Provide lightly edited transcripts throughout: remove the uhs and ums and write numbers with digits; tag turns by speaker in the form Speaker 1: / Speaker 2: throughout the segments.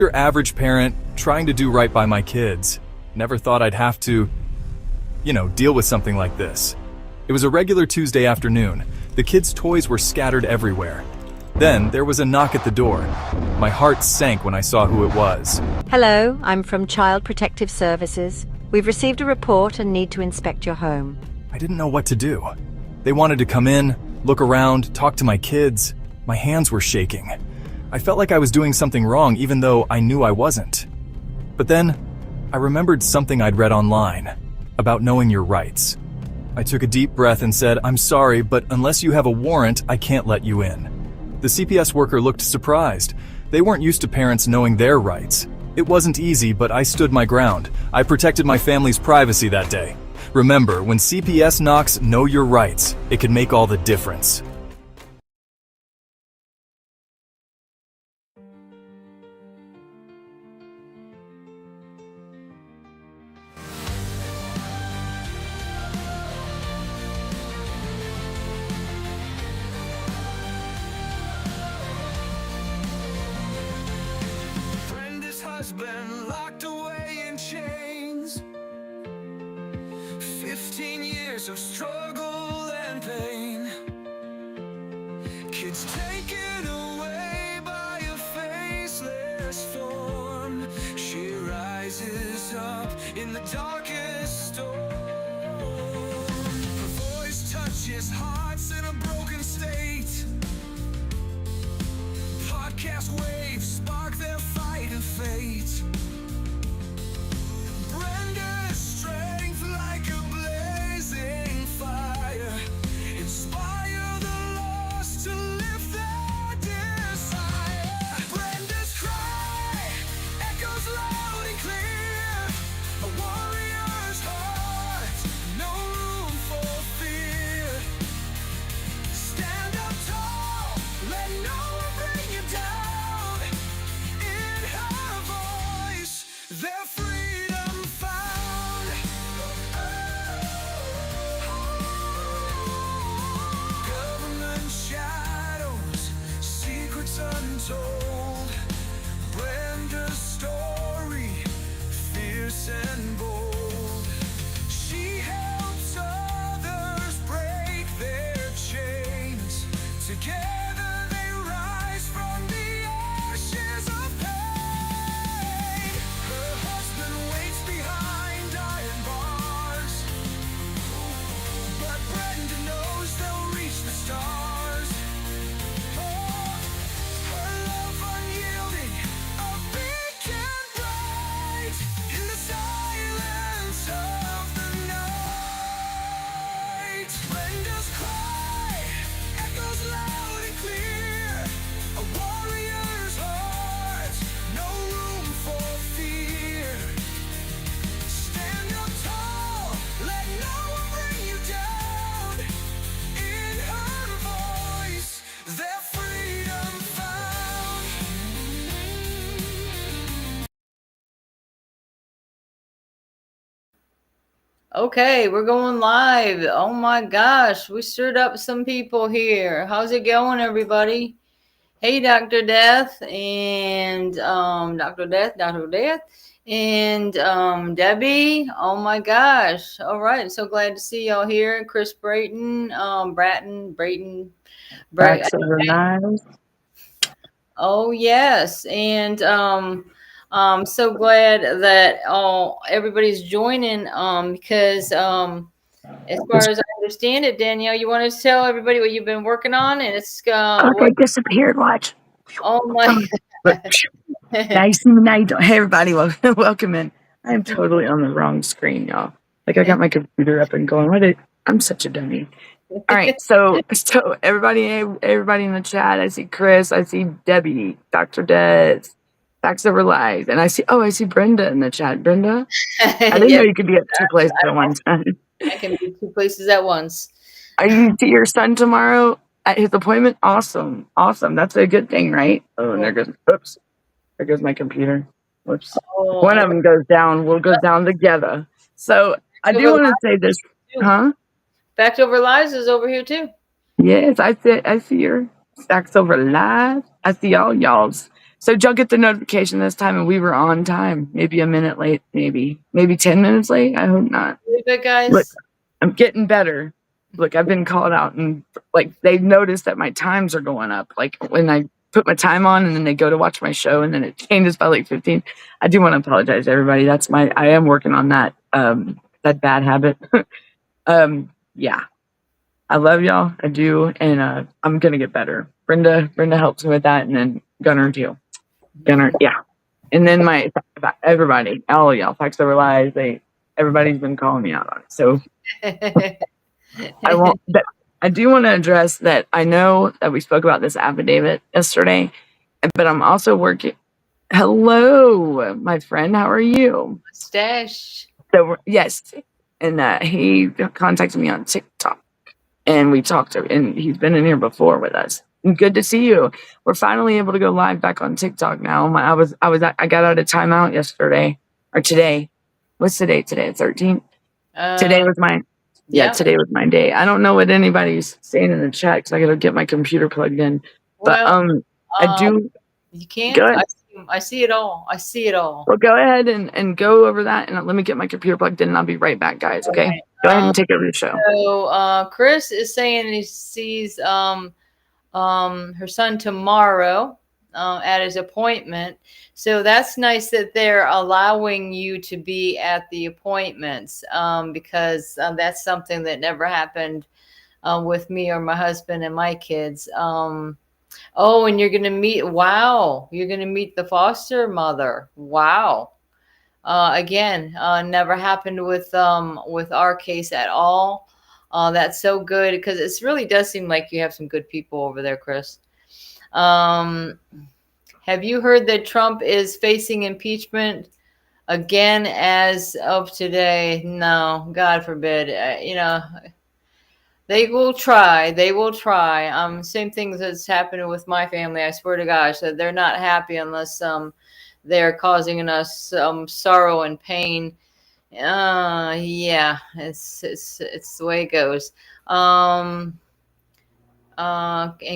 Speaker 1: Your average parent trying to do right by my kids. Never thought I'd have to, deal with something like this. It was a regular Tuesday afternoon. The kids' toys were scattered everywhere. Then there was a knock at the door. My heart sank when I saw who it was.
Speaker 2: Hello, I'm from Child Protective Services. We've received a report and need to inspect your home.
Speaker 1: I didn't know what to do. They wanted to come in, look around, talk to my kids. My hands were shaking. I felt like I was doing something wrong even though I knew I wasn't. But then, I remembered something I'd read online about knowing your rights. I took a deep breath and said, "I'm sorry, but unless you have a warrant, I can't let you in." The CPS worker looked surprised. They weren't used to parents knowing their rights. It wasn't easy, but I stood my ground. I protected my family's privacy that day. Remember, when CPS knocks, know your rights. It can make all the difference.
Speaker 3: Been locked away in chains, 15 years of struggle and pain. Kids taken away by a faceless form. She rises up in the darkest storm. Her voice touches hearts in a broken state. Podcast waves spark their fight of fate. Brenda's strength like a blazing fire. Inspire the lost to lift their desire. Brenda's cry echoes loud and clear. A warrior's heart, no room for fear. Stand up tall, let no one bring you down. In her voice, their freedom found. Government shadows, secrets untold. Brenda's story, fierce and bold. She helps others break their chains. Together they rise from the ashes of pain. Her husband waits behind iron bars, but Brenda knows they'll reach the stars. Oh, her love unyielding, a beacon bright in the silence of the night. Brenda's cry echoes loud and clear. A warrior's heart, no room for fear. Stand up tall, let no one bring you down. In her voice, their freedom found.
Speaker 4: Okay, we're going live. Oh my gosh, we stirred up some people here. How's it going, everybody? Hey, Dr. Death and Dr. Death, and Debbie. Oh my gosh. All right, so glad to see y'all here. Chris Brayton, Brayton. Oh yes, and I'm so glad that everybody's joining because as far as I understand it, Danielle, you want to tell everybody what you've been working on, and it's
Speaker 5: Okay, disappeared. Watch.
Speaker 4: oh my.
Speaker 5: Nice and nice. Hey, everybody, welcome in. I am totally on the wrong screen, y'all. Like I got my computer up and going. I'm such a dummy. All right, so everybody in the chat. I see Chris. I see Debbie, Dr. Des, Facts Over Lies, and I see Brenda in the chat. Brenda, I didn't know you could be at two places at one time.
Speaker 4: I can be two places at once.
Speaker 5: Are you to your son tomorrow at his appointment? Awesome. That's a good thing, right? Oh, and there goes my computer. Whoops.
Speaker 4: Oh,
Speaker 5: One of them goes down. We'll go down together. So I do want to say this, huh?
Speaker 4: Facts Over Lies is over here too.
Speaker 5: Yes, I see your Facts Over Lies. I see all y'all's So y'all get the notification this time, and we were on time. Maybe a minute late, maybe 10 minutes late. I hope not.
Speaker 4: Good, guys.
Speaker 5: Look, I'm getting better. Look, I've been called out, and like they've noticed that my times are going up. Like when I put my time on, and then they go to watch my show, and then it changes by like 15. I do want to apologize to everybody. I am working on that that bad habit. Yeah. I love y'all. I do, and I'm gonna get better. Brenda helps me with that, and then Gunnar too. Gunnar, yeah. And then everybody, all of y'all, Facts Over Lies, everybody's been calling me out on it. So I do want to address that. I know that we spoke about this affidavit yesterday, but I'm also working. Hello, my friend. How are you?
Speaker 4: Stash.
Speaker 5: So yes, and he contacted me on TikTok, and we talked. And he's been in here before with us. Good to see you. We're finally able to go live back on TikTok now. I got out of timeout yesterday or today. What's the date today? 13th. Today was my Today was my day. I don't know what anybody's saying in the chat because I got to get my computer plugged in. But I do.
Speaker 4: You can't.
Speaker 5: Go ahead.
Speaker 4: I see it all. I see it all.
Speaker 5: Well, go ahead and go over that, and let me get my computer plugged in, and I'll be right back, guys. Okay.
Speaker 4: Right.
Speaker 5: Go ahead and take over the show.
Speaker 4: So Chris is saying he sees her son tomorrow at his appointment. So that's nice that they're allowing you to be at the appointments because that's something that never happened with me or my husband and my kids. Oh, and you're going to meet, you're going to meet the foster mother. Wow. Again, never happened with our case at all. That's so good because it really does seem like you have some good people over there, Chris. Have you heard that Trump is facing impeachment again as of today? No, God forbid. They will try. They will try. Same thing that's happening with my family. I swear to gosh that they're not happy unless they're causing us sorrow and pain. Yeah, it's the way it goes. And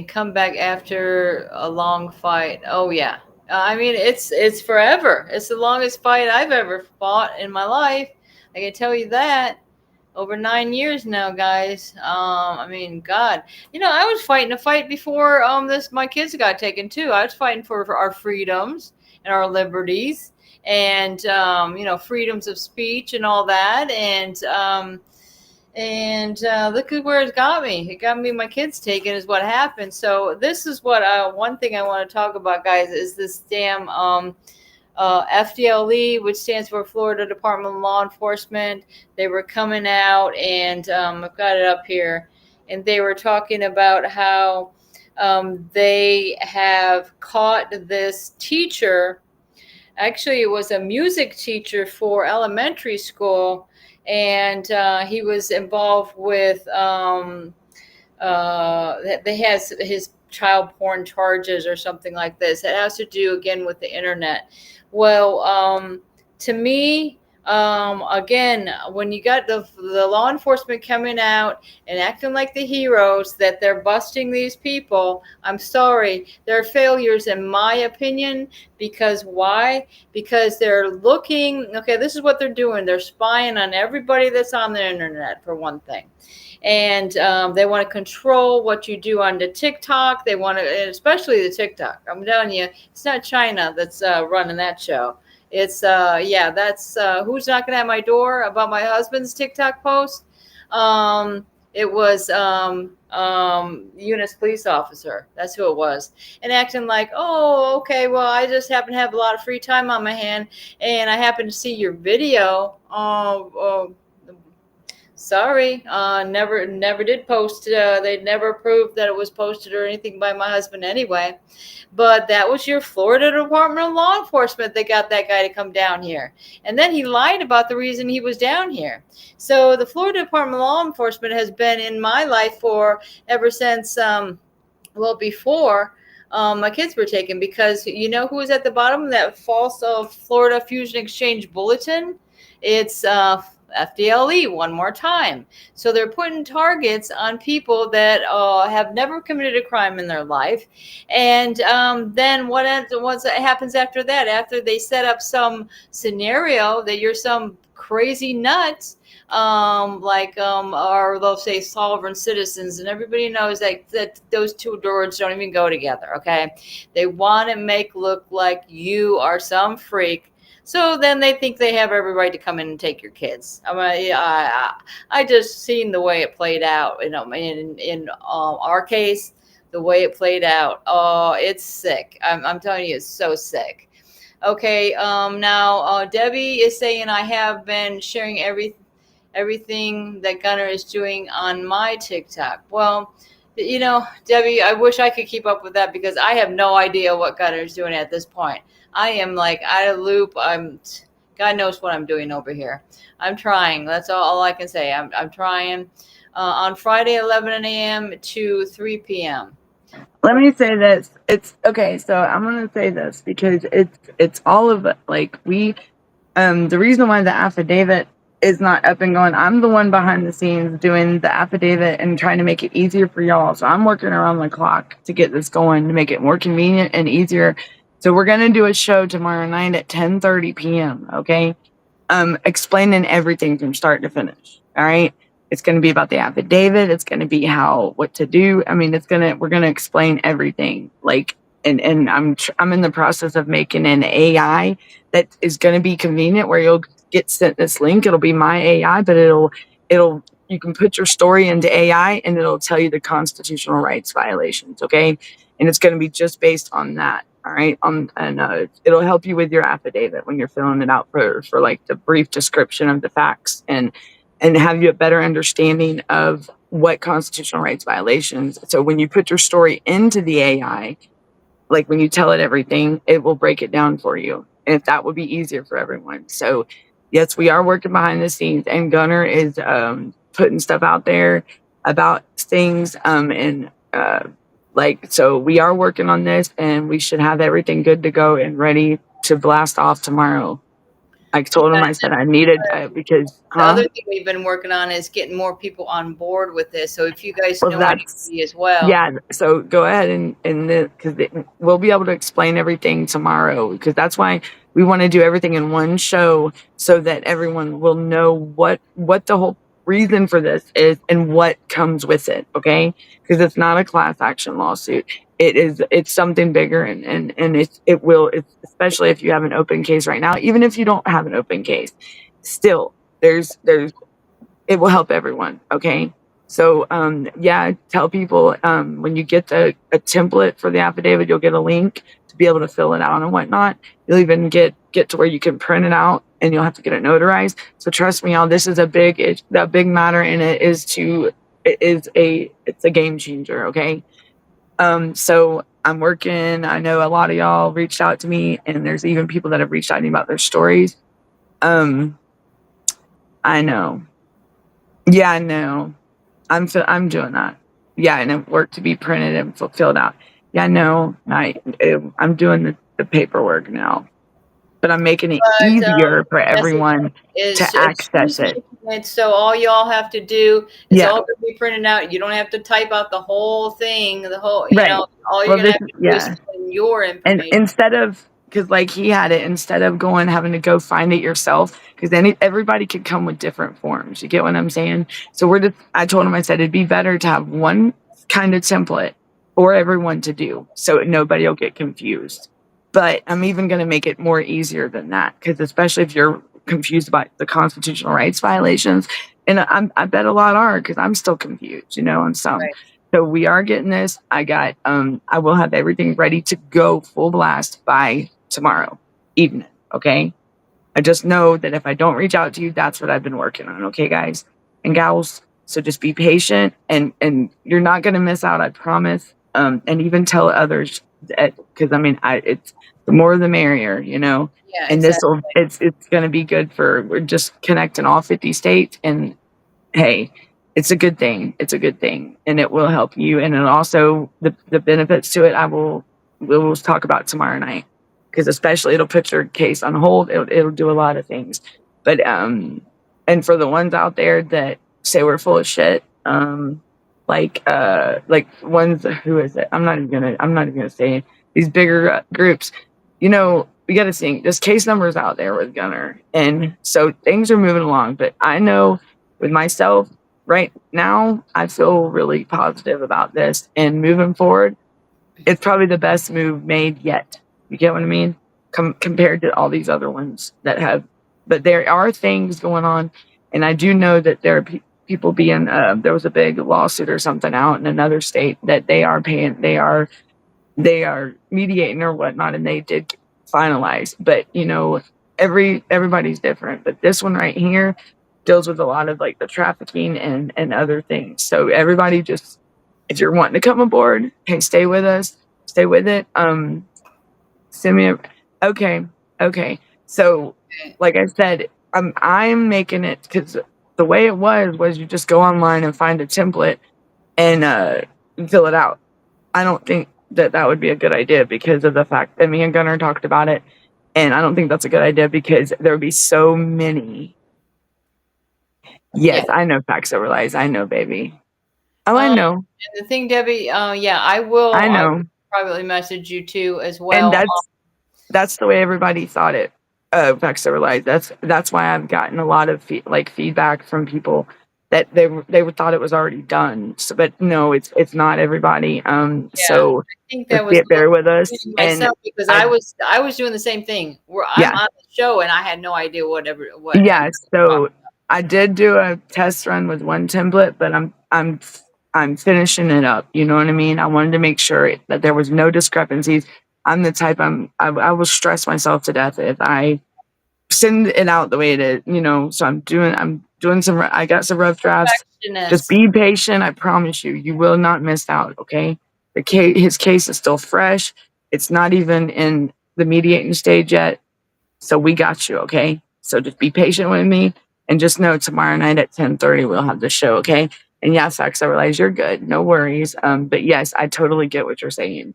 Speaker 4: come back after a long fight. Oh yeah. I mean, it's forever. It's the longest fight I've ever fought in my life. I can tell you that. Over 9 years now, guys. I mean, God, I was fighting a fight before my kids got taken too. I was fighting for our freedoms and our liberties and freedoms of speech and all that. And look at where it got me. It got me my kids taken is what happened. So this is what one thing I want to talk about, guys, is this damn FDLE, which stands for Florida Department of Law Enforcement. They were coming out, and I've got it up here, and they were talking about how they have caught this teacher. Actually, it was a music teacher for elementary school, and he was involved with they has his child porn charges or something like this. It has to do again with the internet. Well, to me, again, when you got the law enforcement coming out and acting like the heroes that they're busting these people, I'm sorry, they're failures in my opinion. Because why? Because they're looking, okay, this is what they're doing. They're spying on everybody that's on the internet, for one thing. And they want to control what you do on the TikTok. They want to, especially the TikTok. I'm telling you, it's not China that's running that show. It's, that's who's knocking at my door about my husband's TikTok post. It was Eunice police officer. That's who it was. And acting like, oh, okay, well, I just happen to have a lot of free time on my hand, and I happen to see your video. Sorry, never did post. They never proved that it was posted or anything by my husband anyway. But that was your Florida Department of Law Enforcement that got that guy to come down here. And then he lied about the reason he was down here. So the Florida Department of Law Enforcement has been in my life ever since, before my kids were taken. Because you know who was at the bottom of that false Florida Fusion Exchange bulletin? It's FDLE one more time. So they're putting targets on people that have never committed a crime in their life. And then what happens after that? After they set up some scenario that you're some crazy nuts, or they'll say sovereign citizens, and everybody knows that those two words don't even go together. Okay, they want to make look like you are some freak. So then they think they have every right to come in and take your kids. I just seen the way it played out. In our case, the way it played out. Oh, it's sick. I'm telling you, it's so sick. Okay. Now Debbie is saying I have been sharing everything that Gunner is doing on my TikTok. Well, Debbie, I wish I could keep up with that because I have no idea what Gunner is doing at this point. I am like out of the loop. God knows what I'm doing over here. I'm trying. That's all I can say. I'm trying. On Friday, 11 a.m. to 3 p.m.
Speaker 5: Let me say this. It's okay. So I'm going to say this because it's all of it. Like the reason why the affidavit is not up and going, I'm the one behind the scenes doing the affidavit and trying to make it easier for y'all. So I'm working around the clock to get this going, to make it more convenient and easier. So we're going to do a show tomorrow night at 10:30 p.m. Okay. Explaining everything from start to finish. All right. It's going to be about the affidavit. It's going to be what to do. I mean, we're going to explain everything. Like, and I'm in the process of making an AI that is going to be convenient where you'll get sent this link. It'll be my AI, but you can put your story into AI and it'll tell you the constitutional rights violations. Okay. And it's going to be just based on that. All right. It'll help you with your affidavit when you're filling it out for like the brief description of the facts and have you a better understanding of what constitutional rights violations. So when you put your story into the AI, like when you tell it everything, it will break it down for you. And if that would be easier for everyone. So yes, we are working behind the scenes and Gunner is putting stuff out there about things. So we are working on this and we should have everything good to go and ready to blast off tomorrow. I told him, I said I needed because
Speaker 4: the other thing we've been working on is getting more people on board with this. So if you guys know anybody as well,
Speaker 5: yeah. So go ahead and because we'll be able to explain everything tomorrow because that's why we want to do everything in one show so that everyone will know what the whole reason for this is and what comes with it. Okay, because it's not a class action lawsuit. It's something bigger and it's especially if you have an open case right now, even if you don't have an open case, still there's it will help everyone. Okay. So tell people when you get a template for the affidavit, you'll get a link to be able to fill it out and whatnot. You'll even get to where you can print it out and you'll have to get it notarized. So trust me, y'all, this is a big matter and it's a game changer. Okay. So I'm working. I know a lot of y'all reached out to me and there's even people that have reached out to me about their stories. I know. Yeah, I know. I'm doing that. Yeah, and it work to be printed and filled out. Yeah, no, I'm doing the paperwork now, but I'm making it easier for everyone to access it.
Speaker 4: So all y'all have to do is all going to be printed out. You don't have to type out the whole thing, all you're going to have to do is put your information.
Speaker 5: And instead of, because like he had it, instead of having to go find it yourself, because then everybody could come with different forms. You get what I'm saying? So I told him, I said, it'd be better to have one kind of template for everyone to do so nobody will get confused. But I'm even going to make it more easier than that, because especially if you're confused about the constitutional rights violations, and I bet a lot are, because I'm still confused, on some. Right. So we are getting this. I will have everything ready to go full blast by tomorrow evening. Okay. I just know that if I don't reach out to you, that's what I've been working on. Okay, guys and gals. So just be patient and you're not going to miss out. I promise. And even tell others because it's the more the merrier, Yeah, and exactly. It's going to be good we're just connecting all 50 states and hey, it's a good thing. It's a good thing and it will help you. And then also the benefits to it, we'll talk about tomorrow night. Because especially it'll put your case on hold. It'll do a lot of things. But And for the ones out there that say we're full of shit, like ones, who is it? I'm not even gonna say these bigger groups. You know, we got to see there's case numbers out there with Gunner, and so things are moving along. But I know with myself right now, I feel really positive about this and moving forward. It's probably the best move made yet. You get what I mean? Compared to all these other ones that have, but there are things going on, and I do know that there are people being. There was a big lawsuit or something out in another state that they are paying. They are mediating or whatnot, and they did finalize. But you know, everybody's different. But this one right here deals with a lot of like the trafficking and other things. So everybody just, if you're wanting to come aboard, hey, stay with us, stay with it. Send me okay. So like I said, I'm making it because the way it was you just go online and find a template and fill it out. I don't think that would be a good idea because of the fact that me and Gunnar talked about it, and I don't think that's a good idea because there would be so many. Yes, I know facts over lies. I know, baby. Oh, I know.
Speaker 4: And the thing, Debbie, yeah, I will.
Speaker 5: I
Speaker 4: I
Speaker 5: know.
Speaker 4: will privately message you too as well.
Speaker 5: And that's the way everybody thought it. Facts over lies. That's why I've gotten a lot of feedback from people that they thought it was already done. So, but no, it's not everybody. So
Speaker 4: I think that was
Speaker 5: just bear with us.
Speaker 4: myself because I was doing the same thing. Where I'm on the show and I had no idea what.
Speaker 5: Yeah. So I did do a test run with one template, but I'm finishing it up. You know what I mean? I wanted to make sure that there was no discrepancies. I'm the type I will stress myself to death if I send it out the way it is, you know. So I'm doing I got some rough drafts. Just be patient. I promise you will not miss out. Okay. His case is still fresh. It's not even in the mediating stage yet. So we got you. Okay. So just be patient with me and just know tomorrow night at 10:30 we'll have the show. Okay. And yes, I realize you're good. No worries. But yes, I totally get what you're saying.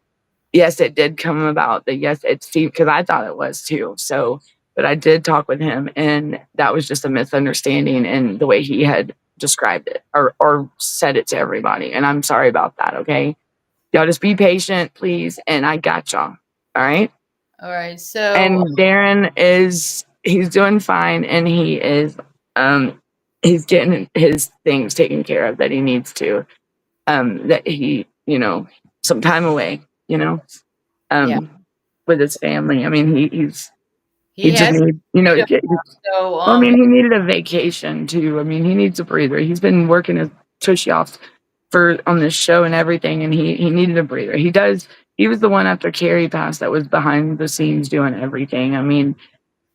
Speaker 5: Yes, it did come about that. Yes, it's Steve, because I thought it was too. So, but I did talk with him, and that was just a misunderstanding in the way he had described it or said it to everybody. And I'm sorry about that. Okay, y'all just be patient, please. And I got y'all. All right.
Speaker 4: All right. So,
Speaker 5: and Darren he's doing fine, and he's getting his things taken care of that he needs to. That he, some time away, with his family. I mean, he just needs, he needed a vacation too. I mean, he needs a breather. He's been working his tushy off on this show and everything, and he needed a breather. He was the one after Carrie passed that was behind the scenes doing everything. I mean,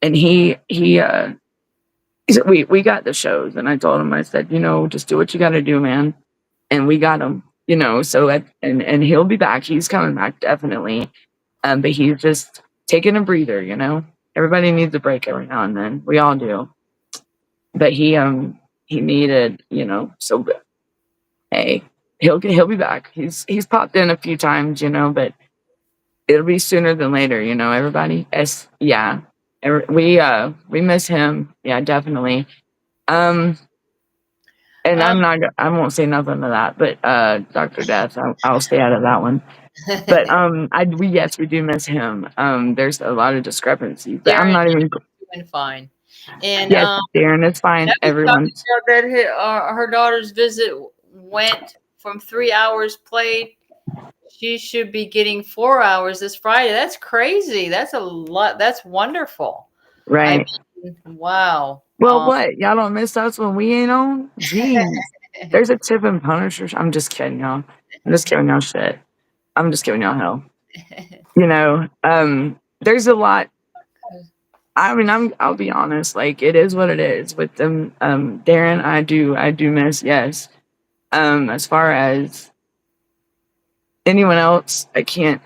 Speaker 5: and he said, we got the shows, and I told him, I said, just do what you got to do, man. And we got him, so and he'll be back. He's coming back definitely. But he's just taking a breather, Everybody needs a break every now and then. We all do. But he needed, so hey, he'll be back. He's popped in a few times, but it'll be sooner than later, everybody. We miss him. Yeah, definitely. And I won't say nothing to that, but Dr. Death, I'll stay out of that one. But we do miss him. There's a lot of discrepancies, but I'm not even
Speaker 4: doing fine. And
Speaker 5: yes, Darren, it's fine. Everyone.
Speaker 4: That her daughter's visit went from 3 hours played. She should be getting 4 hours this Friday. That's crazy. That's a lot. That's wonderful.
Speaker 5: Right.
Speaker 4: Wow.
Speaker 5: Well, what? Y'all don't miss us when we ain't on? Jeez. There's a tip in Punisher. I'm just kidding, y'all. I'm just giving y'all shit. I'm just giving y'all hell. There's a lot. I mean, I'll be honest. Like, it is what it is with them. Darren, I do miss. Yes. As far as anyone else, I can't.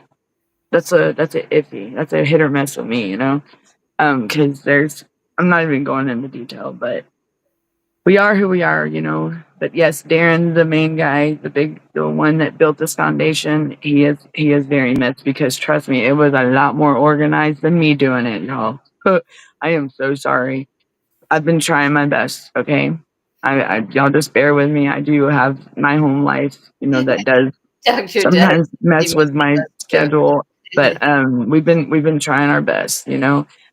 Speaker 5: That's a iffy. That's a hit or miss with me. Because I'm not even going into detail, but we are who we are, But yes, Darren, the main guy, the one that built this foundation, he is very missed because trust me, it was a lot more organized than me doing it, y'all. I am so sorry. I've been trying my best. Okay. Y'all just bear with me. I do have my home life, that does
Speaker 4: Dr. Death.
Speaker 5: sometimes mess with my schedule, but we've been trying our best,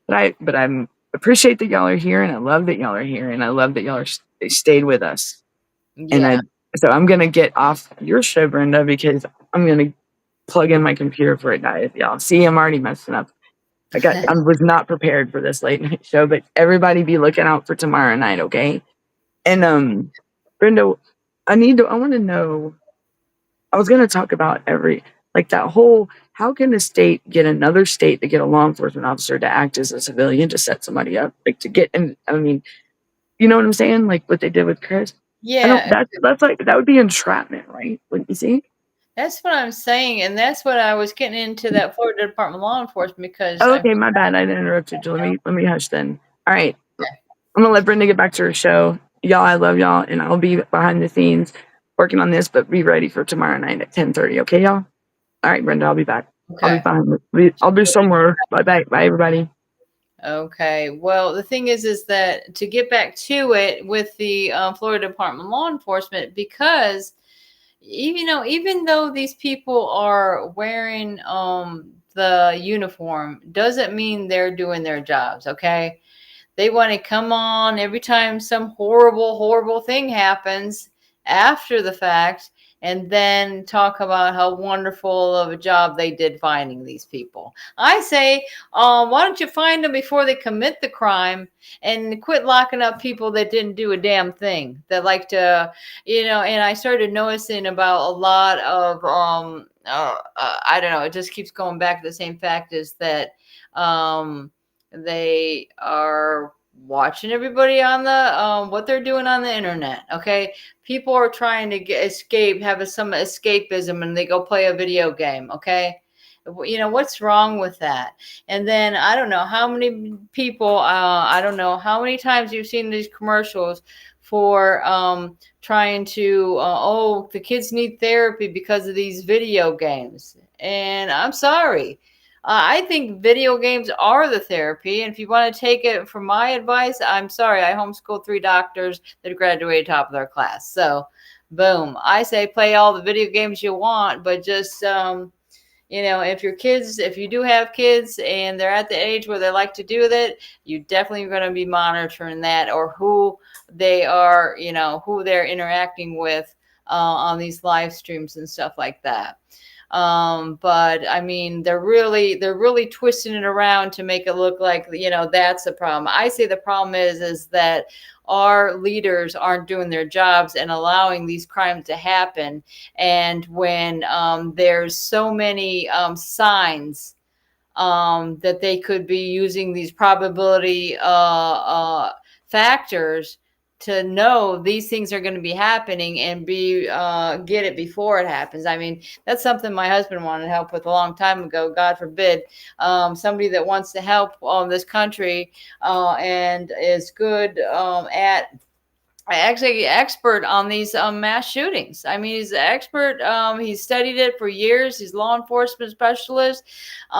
Speaker 5: but I'm appreciate that y'all are here, and I love that y'all are here, and I love that y'all stayed with us.
Speaker 4: Yeah.
Speaker 5: So I'm gonna get off your show, Brenda, because I'm gonna plug in my computer before it dies, y'all. See, I'm already messing up. I was not prepared for this late night show, but everybody be looking out for tomorrow night, okay? And Brenda, I want to know. I was going to talk about that whole, how can a state get another state to get a law enforcement officer to act as a civilian to set somebody up, to get, and I mean, you know what I'm saying? Like what they did with Chris.
Speaker 4: Yeah.
Speaker 5: That's like, that would be entrapment, right? Wouldn't you see?
Speaker 4: That's what I'm saying. And that's what I was getting into that Florida Department of Law Enforcement because
Speaker 5: Oh, okay, my bad. I didn't interrupt you. Let me hush then. All right. I'm gonna let Brenda get back to her show. Y'all, I love y'all, and I'll be behind the scenes working on this, but be ready for tomorrow night at 10:30. Okay, y'all? All right, Brenda, I'll be back. I'll be
Speaker 4: okay.
Speaker 5: fine. I'll be somewhere. Bye, everybody.
Speaker 4: Okay. Well, the thing is that to get back to it with the Florida Department of Law Enforcement, because even though these people are wearing the uniform, doesn't mean they're doing their jobs. Okay. They want to come on every time some horrible thing happens after the fact and then talk about how wonderful of a job they did finding these people. I say, why don't you find them before they commit the crime and quit locking up people that didn't do a damn thing, that like to, and I started noticing about a lot of, I don't know, it just keeps going back to the same fact is that, they are watching everybody on the what they're doing on the internet. Okay, people are trying to have some escapism, and they go play a video game. Okay, what's wrong with that? And then I don't know how many people, I don't know how many times you've seen these commercials for trying to the kids need therapy because of these video games. And I'm sorry, I think video games are the therapy. And if you want to take it from my advice, I'm sorry. I homeschooled 3 doctors that graduated top of their class. So, boom. I say play all the video games you want, but just, if you do have kids and they're at the age where they like to do that, you definitely are going to be monitoring that, or who they are, who they're interacting with on these live streams and stuff like that. But I mean, they're really twisting it around to make it look like, that's the problem. I say the problem is that our leaders aren't doing their jobs and allowing these crimes to happen. And when there's so many signs that they could be using these probability factors to know these things are going to be happening and get it before it happens. I mean, that's something my husband wanted help with a long time ago. God forbid, somebody that wants to help this country and is good at actually expert on these mass shootings. I mean, he's an expert. He's studied it for years. He's a law enforcement specialist. He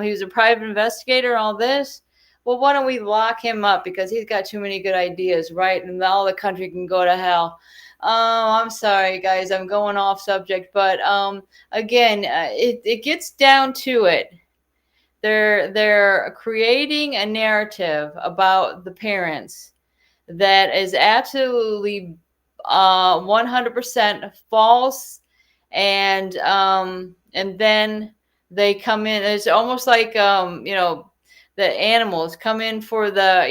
Speaker 4: was a private investigator, all this. Well, why don't we lock him up because he's got too many good ideas, right? And all the country can go to hell. I'm sorry, guys. I'm going off subject, but again, it gets down to it. They're creating a narrative about the parents that is absolutely 100% false, and then they come in. It's almost like the animals come in for the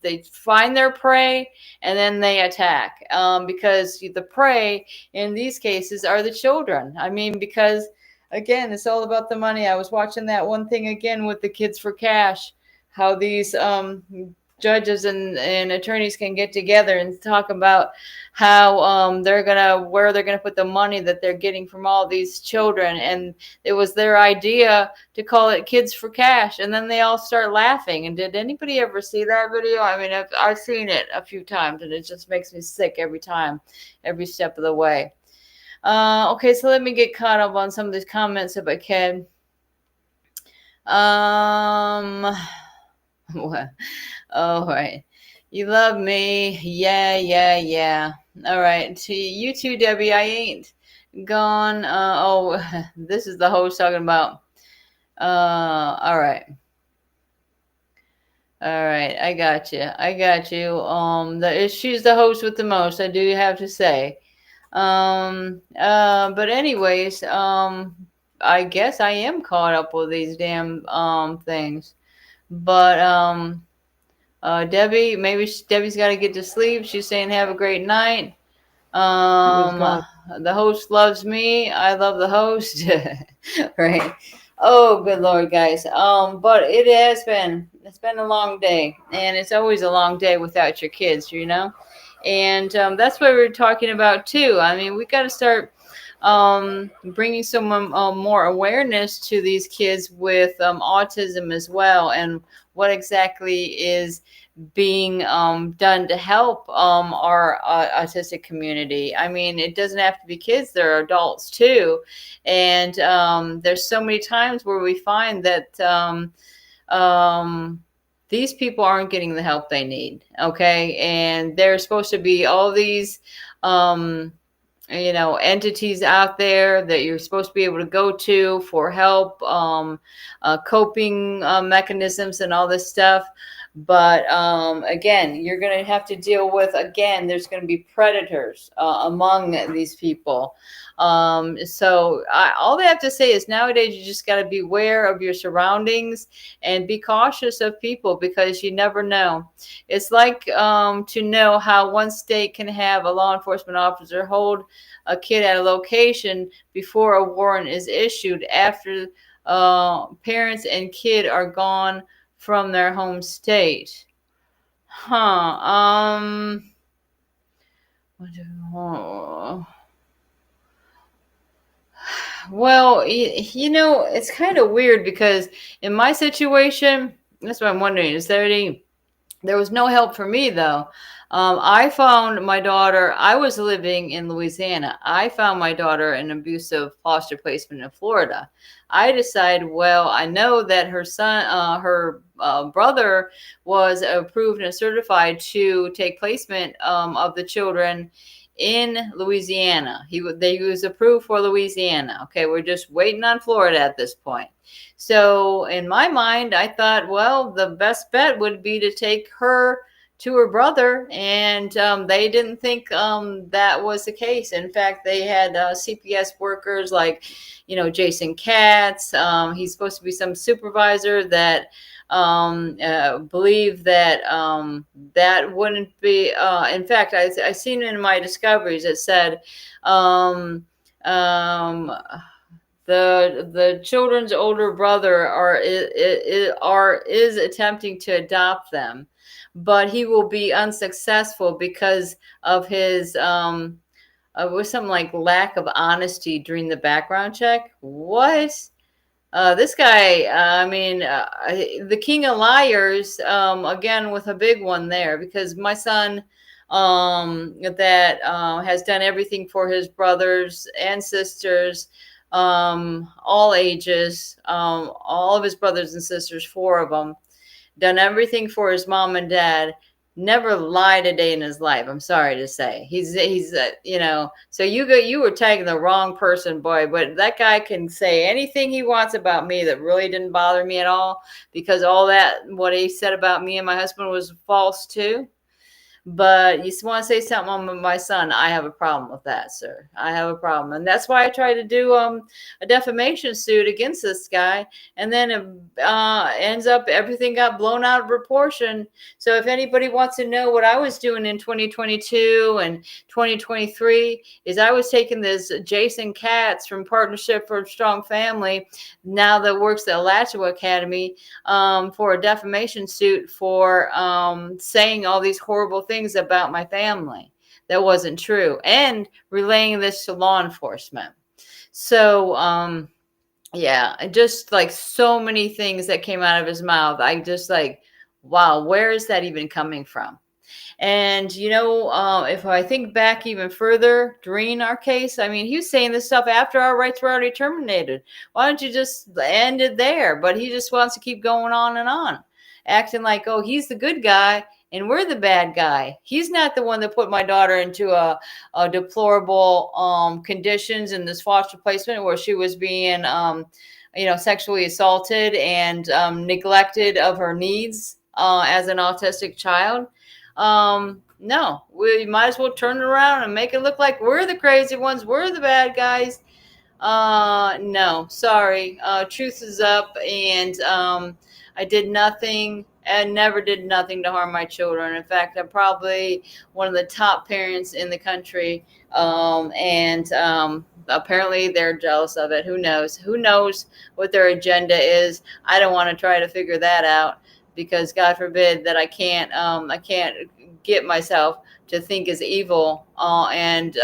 Speaker 4: they find their prey and then they attack, because the prey in these cases are the children. I mean, because again, it's all about the money. I was watching that one thing again with the Kids for Cash, how these judges and attorneys can get together and talk about how where they're gonna put the money that they're getting from all these children. And it was their idea to call it Kids for Cash, and then they all start laughing. And did anybody ever see that video? I mean, I've seen it a few times, and it just makes me sick every time, every step of the way. Okay, so let me get caught up on some of these comments if I can. What? All right. You love me. Yeah, yeah, yeah. All right. To you too, Debbie. I ain't gone. This is the host talking about. All right. All right. I got you. I got you. She's the host with the most, I do have to say. But anyways, I guess I am caught up with these damn, things. But, Debbie, Debbie's got to get to sleep. She's saying have a great night.
Speaker 5: Praise God.
Speaker 4: The host loves me. I love the host. Right. Oh, good Lord, guys. But it's been a long day, and it's always a long day without your kids, you know? And that's what we're talking about too. I mean, we got to start bringing some more awareness to these kids with autism as well, and what exactly is being done to help our autistic community. I mean, it doesn't have to be kids, there are adults too. And there's so many times where we find that these people aren't getting the help they need. Okay. And there's supposed to be all these entities out there that you're supposed to be able to go to for help, coping mechanisms and all this stuff. But again, you're going to have to deal with, again, there's going to be predators among these people. So all they have to say is nowadays you just got to be aware of your surroundings and be cautious of people, because you never know. It's like to know how one state can have a law enforcement officer hold a kid at a location before a warrant is issued after parents and kid are gone from their home state. Well, it's kind of weird, because in my situation, that's what I'm wondering. There was no help for me, though. I found my daughter, I was living in Louisiana. I found my daughter in an abusive foster placement in Florida. I decided, well, I know that her brother was approved and certified to take placement of the children in Louisiana. He was approved for Louisiana. Okay, we're just waiting on Florida at this point. So in my mind, I thought, well, the best bet would be to take her to her brother, and they didn't think that was the case. In fact, they had CPS workers like, Jason Katz. He's supposed to be some supervisor that believe that that wouldn't be. In fact, I seen in my discoveries it said the children's older brother is attempting to adopt them, but he will be unsuccessful because of his was something like lack of honesty during the background check. What? This guy, the king of liars, again, with a big one there, because my son that has done everything for his brothers and sisters, all ages, all of his brothers and sisters, 4 of them, done everything for his mom and dad, never lied a day in his life. I'm sorry to say. He's so you were tagging the wrong person, boy. But that guy can say anything he wants about me that really didn't bother me at all, because all that what he said about me and my husband was false too. But you want to say something on my son, I have a problem with that, sir. I have a problem. And that's why I tried to do a defamation suit against this guy. And then it ends up everything got blown out of proportion. So if anybody wants to know what I was doing in 2022 and 2023, is I was taking this Jason Katz from Partnership for a Strong Family, now that works at Alachua Academy, for a defamation suit for saying all these horrible things about my family that wasn't true, and relaying this to law enforcement. So yeah, just like so many things that came out of his mouth, I just like, wow, where is that even coming from? And if I think back even further during our case, I mean, he was saying this stuff after our rights were already terminated. Why don't you just end it there? But he just wants to keep going on and on. acting like, oh, he's the good guy and we're the bad guy. He's not the one that put my daughter into a deplorable conditions in this foster placement where she was being, sexually assaulted and neglected of her needs as an autistic child. No, we might as well turn it around and make it look like we're the crazy ones. We're the bad guys. No, sorry. Truth is up, and I did nothing and never did nothing to harm my children. In fact, I'm probably one of the top parents in the country, and apparently they're jealous of it. Who knows? Who knows what their agenda is? I don't want to try to figure that out because God forbid that I can't get myself to think as evil and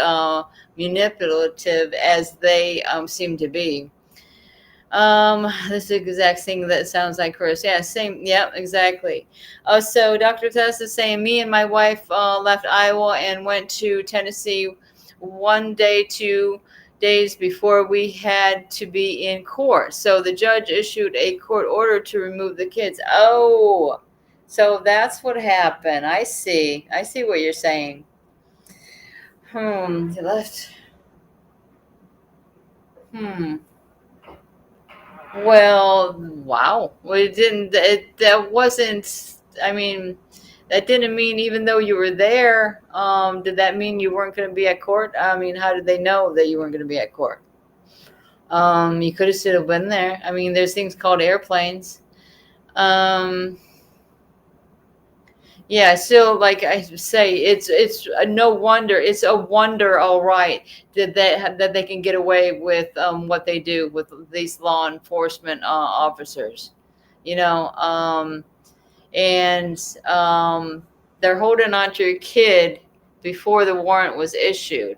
Speaker 4: manipulative as they seem to be. This is the exact thing that sounds like Chris. Yeah, same. Yeah, exactly. So Dr. Tess is saying, me and my wife left Iowa and went to Tennessee 1 day, 2 days before we had to be in court. So the judge issued a court order to remove the kids. Oh, so that's what happened. I see. I see what you're saying. You left. Well, wow. Well, it didn't, that wasn't, I mean, that didn't mean even though you were there, did that mean you weren't going to be at court? I mean, how did they know that you weren't going to be at court? You could have still been there. I mean, there's things called airplanes. Yeah, so like I say, it's no wonder. It's a wonder, all right, that they can get away with what they do with these law enforcement officers, and they're holding on to your kid before the warrant was issued.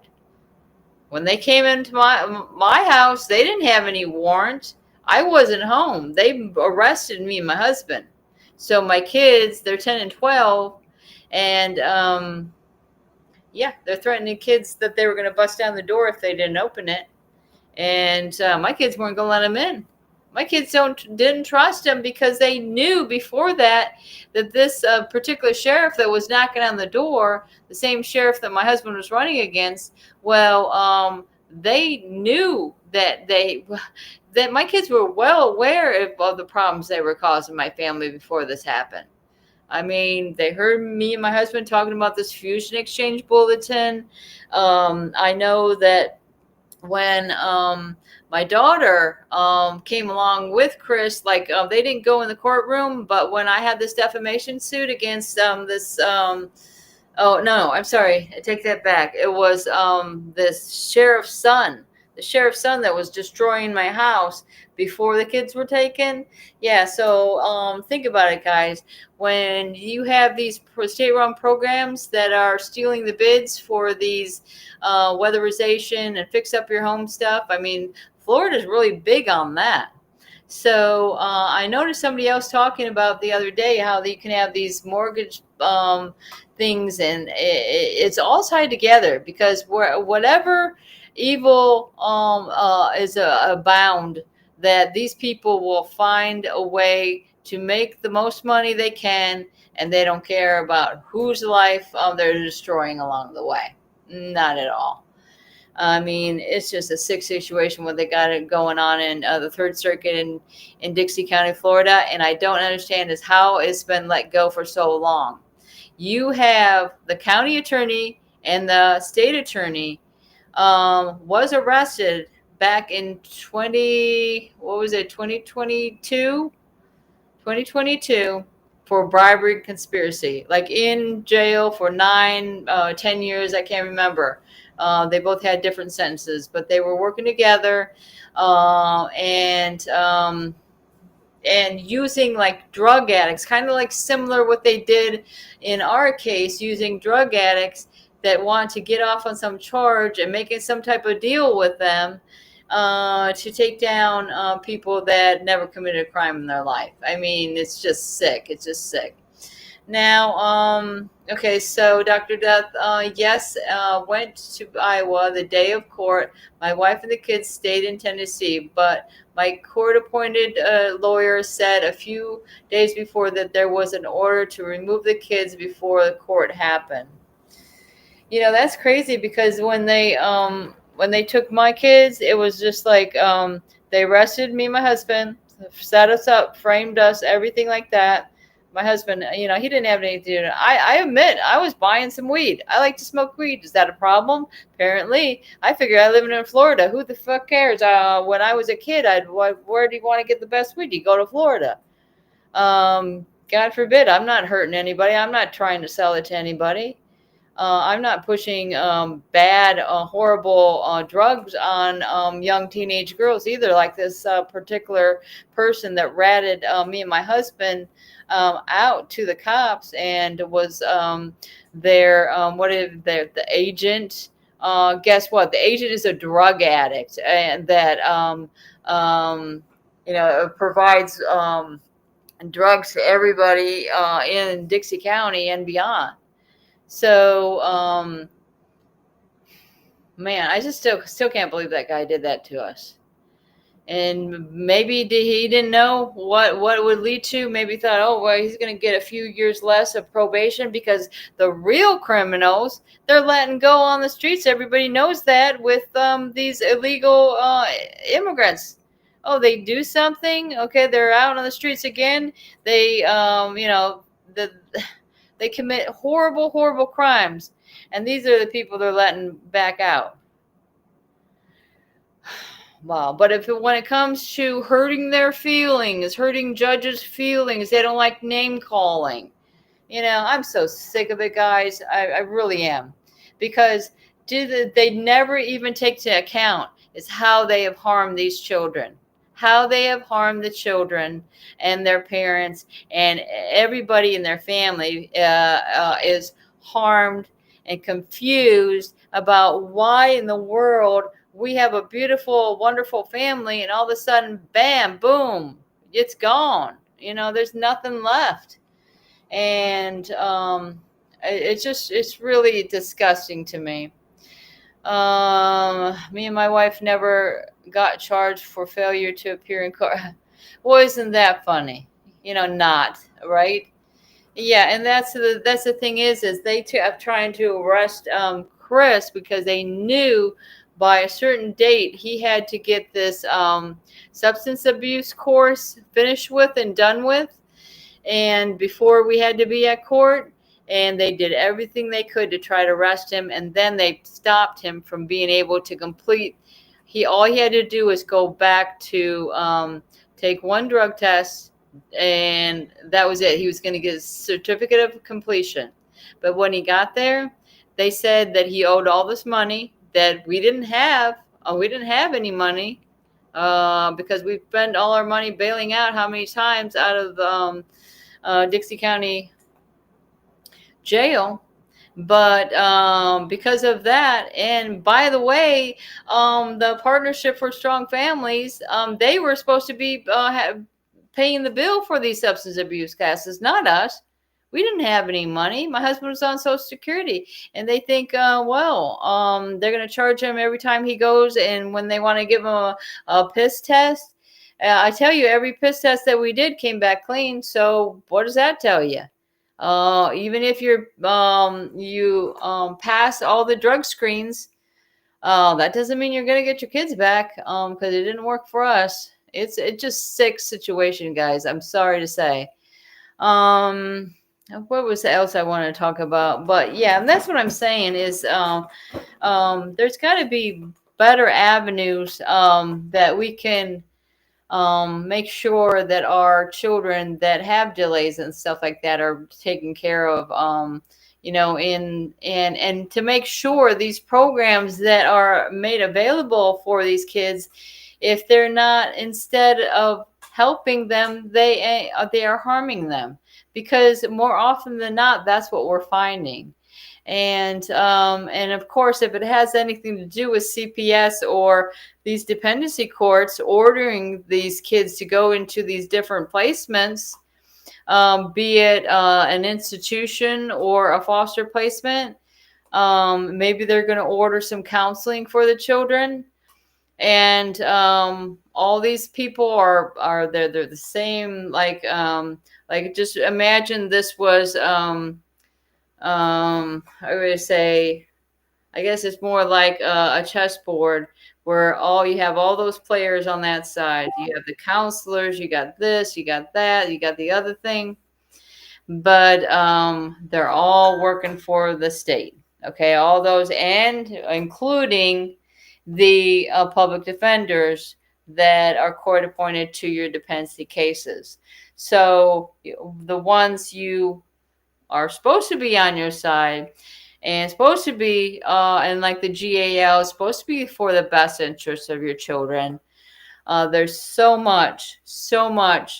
Speaker 4: When they came into my house, they didn't have any warrant. I wasn't home. They arrested me and my husband. So my kids, they're 10 and 12, and they're threatening kids that they were going to bust down the door if they didn't open it. And my kids weren't going to let them in. My kids didn't trust them because they knew before that this particular sheriff that was knocking on the door, the same sheriff that my husband was running against, well, they knew that my kids were well aware of the problems they were causing my family before this happened. I mean, they heard me and my husband talking about this fusion exchange bulletin. I know that when my daughter came along with Chris, like they didn't go in the courtroom, but when I had this defamation suit against this oh, no, I'm sorry. I take that back. It was this sheriff's son, the sheriff's son that was destroying my house before the kids were taken. Yeah, so think about it, guys. When you have these state-run programs that are stealing the bids for these weatherization and fix up your home stuff, I mean, Florida's really big on that. So I noticed somebody else talking about the other day how you can have these mortgage things, and it's all tied together because whatever evil is abound, that these people will find a way to make the most money they can, and they don't care about whose life they're destroying along the way. Not at all. I mean, it's just a sick situation what they got it going on in the Third Circuit in Dixie County, Florida. And I don't understand is how it's been let go for so long. You have the county attorney and the state attorney was arrested back in 2022 for bribery and conspiracy, like in jail for 10 years. I can't remember. They both had different sentences, but they were working together and using like drug addicts, kind of like similar what they did in our case, using drug addicts that want to get off on some charge and making some type of deal with them to take down people that never committed a crime in their life. I mean, it's just sick. It's just sick. Now, okay, so Dr. Death, yes, went to Iowa the day of court. My wife and the kids stayed in Tennessee, but my court-appointed lawyer said a few days before that there was an order to remove the kids before the court happened. You know, that's crazy because when they took my kids, it was just like they arrested me and my husband, set us up, framed us, everything like that. My husband, you know, he didn't have anything to do. I admit I was buying some weed. I like to smoke weed. Is that a problem? Apparently. I figured I live in Florida. Who the fuck cares? When I was a kid, where do you want to get the best weed? You go to Florida. God forbid, I'm not hurting anybody. I'm not trying to sell it to anybody. I'm not pushing bad, horrible drugs on young teenage girls either, like this particular person that ratted me and my husband out to the cops and was the agent. Guess what? The agent is a drug addict, and that you know, provides drugs to everybody in Dixie County and beyond. So, man, I just still can't believe that guy did that to us. And maybe he didn't know what it would lead to. Maybe thought, oh, well, he's going to get a few years less of probation because the real criminals, they're letting go on the streets. Everybody knows that with these illegal immigrants. Oh, they do something. Okay, they're out on the streets again. They, you know, they commit horrible, horrible crimes. And these are the people they're letting back out. Wow. But when it comes to hurting their feelings, hurting judges' feelings, they don't like name calling. You know, I'm so sick of it, guys. I really am. Because they never even take to account is how they have harmed these children. How they have harmed the children and their parents and everybody in their family is harmed and confused about why in the world we have a beautiful, wonderful family and all of a sudden, bam, boom, it's gone. You know, there's nothing left. And it's really disgusting to me. Me and my wife never got charged for failure to appear in court. Well, isn't that funny? You know, not right. Yeah, and that's the thing is they are trying to arrest Chris because they knew by a certain date he had to get this substance abuse course finished with and done with, and before we had to be at court. And they did everything they could to try to arrest him, and then they stopped him from being able to complete. All he had to do was go back to take one drug test, and that was it. He was going to get a certificate of completion. But when he got there, they said that he owed all this money that we didn't have. We didn't have any money because we spent all our money bailing out how many times out of Dixie County jail. But because of that, and by the way, the Partnership for Strong Families, they were supposed to be paying the bill for these substance abuse cases, not us. We didn't have any money. My husband was on Social Security, and they think, they're going to charge him every time he goes, and when they want to give him a piss test. I tell you, every piss test that we did came back clean. So what does that tell you? Even if you pass all the drug screens, that doesn't mean you're going to get your kids back because it didn't work for us. It's just sick situation, guys. I'm sorry to say. What was else I want to talk about? But yeah, that's what I'm saying is there's got to be better avenues that we can make sure that our children that have delays and stuff like that are taken care of, you know, and to make sure these programs that are made available for these kids, if they're not, instead of helping them, they are harming them, because more often than not, that's what we're finding. And of course, if it has anything to do with CPS or these dependency courts ordering these kids to go into these different placements, be it an institution or a foster placement. Maybe they're going to order some counseling for the children. And all these people are they're the same. Like just imagine this was I would say, I guess it's more like a chessboard where you have all those players on that side. You have the counselors, you got this, you got that, you got the other thing, but they're all working for the state. Okay, all those, and including the public defenders that are court appointed to your dependency cases. So the ones you are supposed to be on your side and supposed to be, and like the GAL is supposed to be for the best interests of your children. There's so much.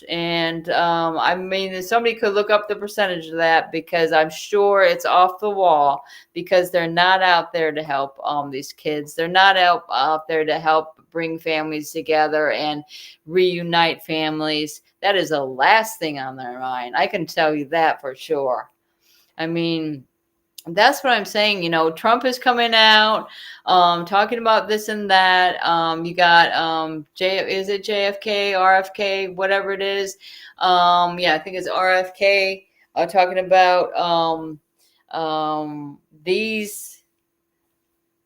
Speaker 4: And I mean, somebody could look up the percentage of that, because I'm sure it's off the wall, because they're not out there to help these kids. They're not out there to help bring families together and reunite families. That is the last thing on their mind. I can tell you that for sure. I mean, that's what I'm saying. Trump is coming out, talking about this and that. You got is it JFK, RFK, whatever it is? Yeah, I think it's RFK, talking about these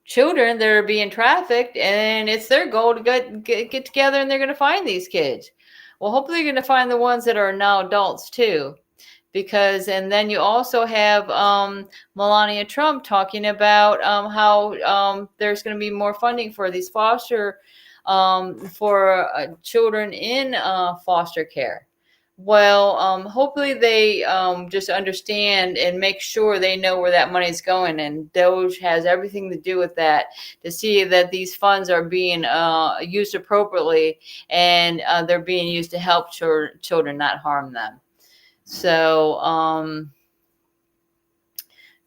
Speaker 4: children that are being trafficked, and it's their goal to get together, and they're going to find these kids. Well, hopefully they're going to find the ones that are now adults too. And then you also have Melania Trump talking about how there's going to be more funding for these foster for children in foster care. Well, hopefully they just understand and make sure they know where that money is going, and DOJ has everything to do with that, to see that these funds are being used appropriately, and they're being used to help children, not harm them. So,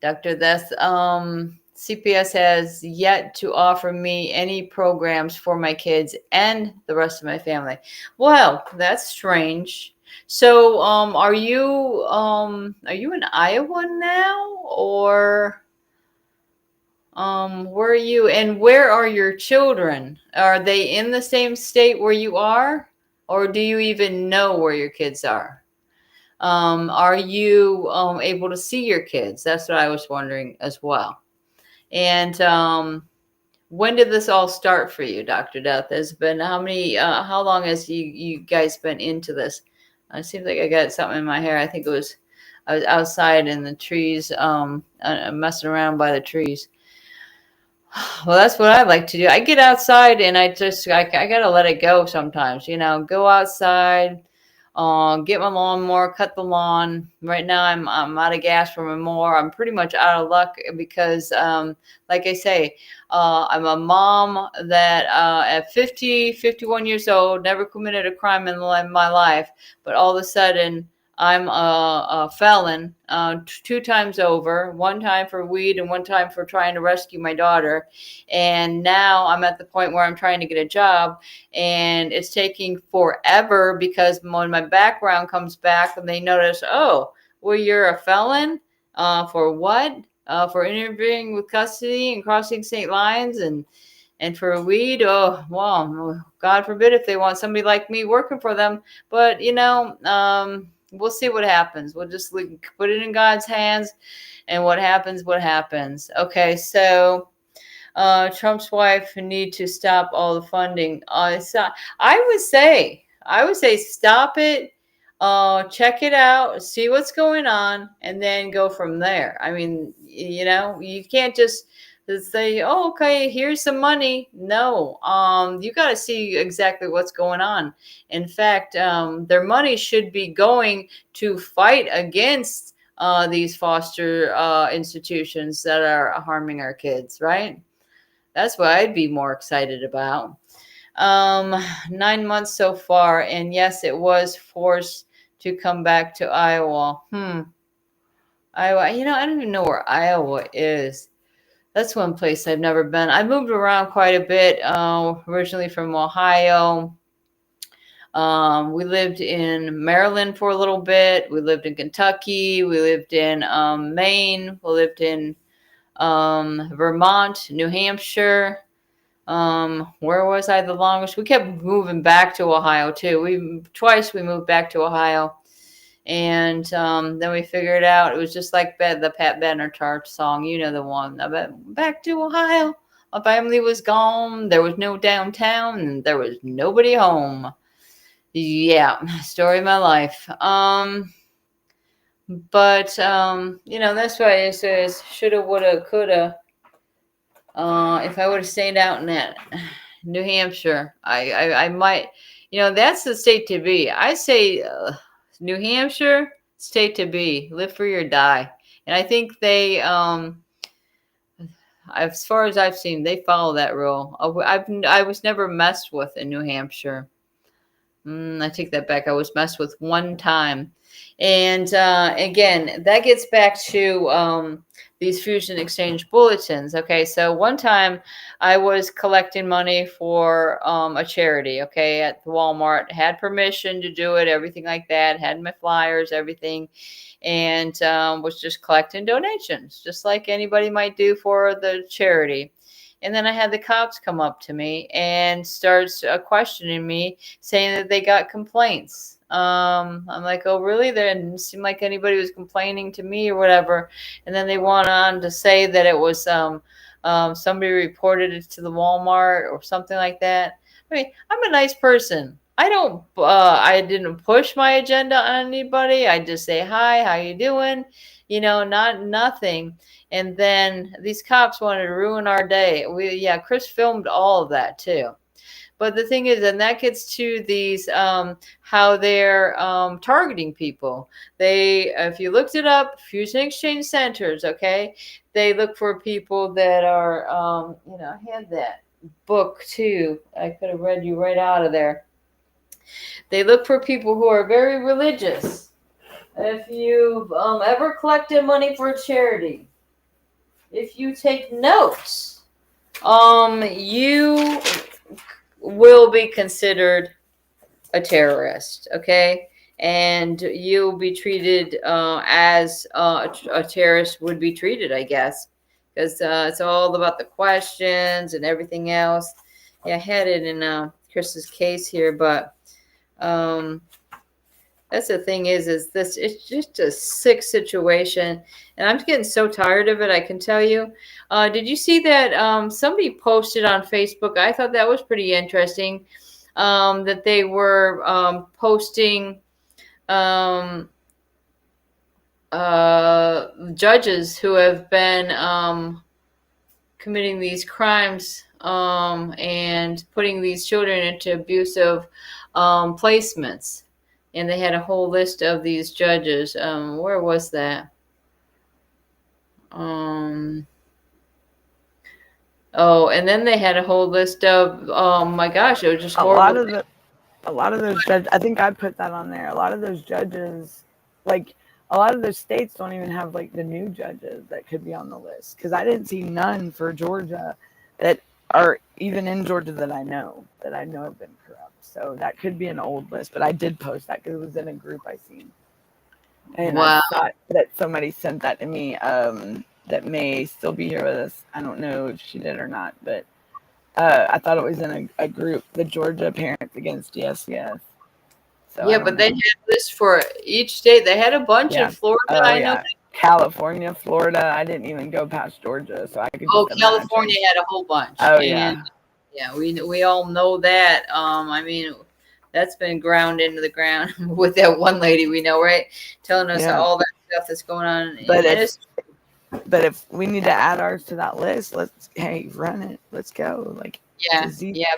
Speaker 4: Dr. Death, CPS has yet to offer me any programs for my kids and the rest of my family. Well, that's strange. So, are you in Iowa now, or where are you? And where are your children? Are they in the same state where you are, or do you even know where your kids are? Are you able to see your kids? That's what I was wondering as well. And when did this all start for you, Dr. Death? Has been how long has you guys been into this? It seems like I got something in my hair. I think I was outside in the trees, messing around by the trees. Well, that's what I like to do. I get outside and I gotta let it go sometimes. Go outside. Get my lawnmower, cut the lawn. Right now, I'm out of gas for my mower. I'm pretty much out of luck because, like I say, I'm a mom that at 51 years old, never committed a crime in my life, but all of a sudden, I'm a felon 2 times over, 1 time for weed and 1 time for trying to rescue my daughter. And now I'm at the point where I'm trying to get a job, and it's taking forever, because when my background comes back and they notice, oh, well, you're a felon for what? For interfering with custody and crossing state lines and for weed. Oh, well, God forbid if they want somebody like me working for them. But, we'll see what happens. We'll just put it in God's hands, and what happens, what happens. Okay, so Trump's wife need to stop all the funding. I would say stop it, check it out, see what's going on, and then go from there. I mean, you can't just say, oh, okay, here's some money. No, you got to see exactly what's going on. In fact, their money should be going to fight against these foster institutions that are harming our kids, right? That's what I'd be more excited about. 9 months so far, and yes, it was forced to come back to Iowa. Iowa, I don't even know where Iowa is. That's one place I've never been. I moved around quite a bit, originally from Ohio. We lived in Maryland for a little bit. We lived in Kentucky. We lived in Maine. We lived in Vermont, New Hampshire. Where was I the longest? We kept moving back to Ohio too. Twice we moved back to Ohio, and then we figured out it was just like the Pat Benatar song. You know the one. I bet back to Ohio. My family was gone. There was no downtown, and there was nobody home. Yeah, story of my life. But that's why it says shoulda, woulda, coulda. If I would have stayed out in that New Hampshire, I might, that's the state to be. I say New Hampshire, state to be, live free or die. And I think they, as far as I've seen, they follow that rule. I was never messed with in New Hampshire. I take that back. I was messed with one time. And again, that gets back to these fusion exchange bulletins. Okay, so one time I was collecting money for a charity, okay, at the Walmart. Had permission to do it, everything like that. Had my flyers, everything. And was just collecting donations, just like anybody might do for the charity. And then I had the cops come up to me and starts questioning me, saying that they got complaints. I'm like, oh, really? There didn't seem like anybody was complaining to me or whatever. And then they went on to say that it was somebody reported it to the Walmart or something like that. I mean, I'm a nice person. I didn't push my agenda on anybody. I just say, hi, how you doing? Nothing. And then these cops wanted to ruin our day. Chris filmed all of that too. But the thing is, and that gets to these, how they're targeting people. If you looked it up, fusion exchange centers, okay, they look for people that are, I had that book too. I could have read you right out of there. They look for people who are very religious. If you've ever collected money for a charity, if you take notes, you will be considered a terrorist, okay? And you'll be treated as a terrorist would be treated, I guess, because it's all about the questions and everything else. Yeah, I had it in Chris's case here, but that's the thing is this, it's just a sick situation, and I'm getting so tired of it, I can tell you. Did you see that somebody posted on Facebook? I thought that was pretty interesting, that they were posting judges who have been committing these crimes and putting these children into abusive placements. And they had a whole list of these judges. Where was that? And then they had a whole list of, oh my gosh, it was just horrible.
Speaker 5: A lot of those judges, I think I put that on there. A lot of those judges, like a lot of those states don't even have like the new judges that could be on the list. Because I didn't see none for Georgia that are even in Georgia that I know have been corrupt. So that could be an old list, but I did post that because it was in a group I seen. And
Speaker 4: Wow.
Speaker 5: I thought that somebody sent that to me that may still be here with us. I don't know if she did or not, but I thought it was in a group, the Georgia Parents Against DSCS. So
Speaker 4: Yeah, but they had this for each state. They had a bunch in Florida. I know.
Speaker 5: California, Florida. I didn't even go past Georgia, so I could.
Speaker 4: California had a whole bunch.
Speaker 5: Oh,
Speaker 4: and, yeah. We all know that. I mean, that's been ground into the ground with that one lady we know, right? Telling us all that stuff that's going on.
Speaker 5: But if we need to add ours to that list, run it. Let's go.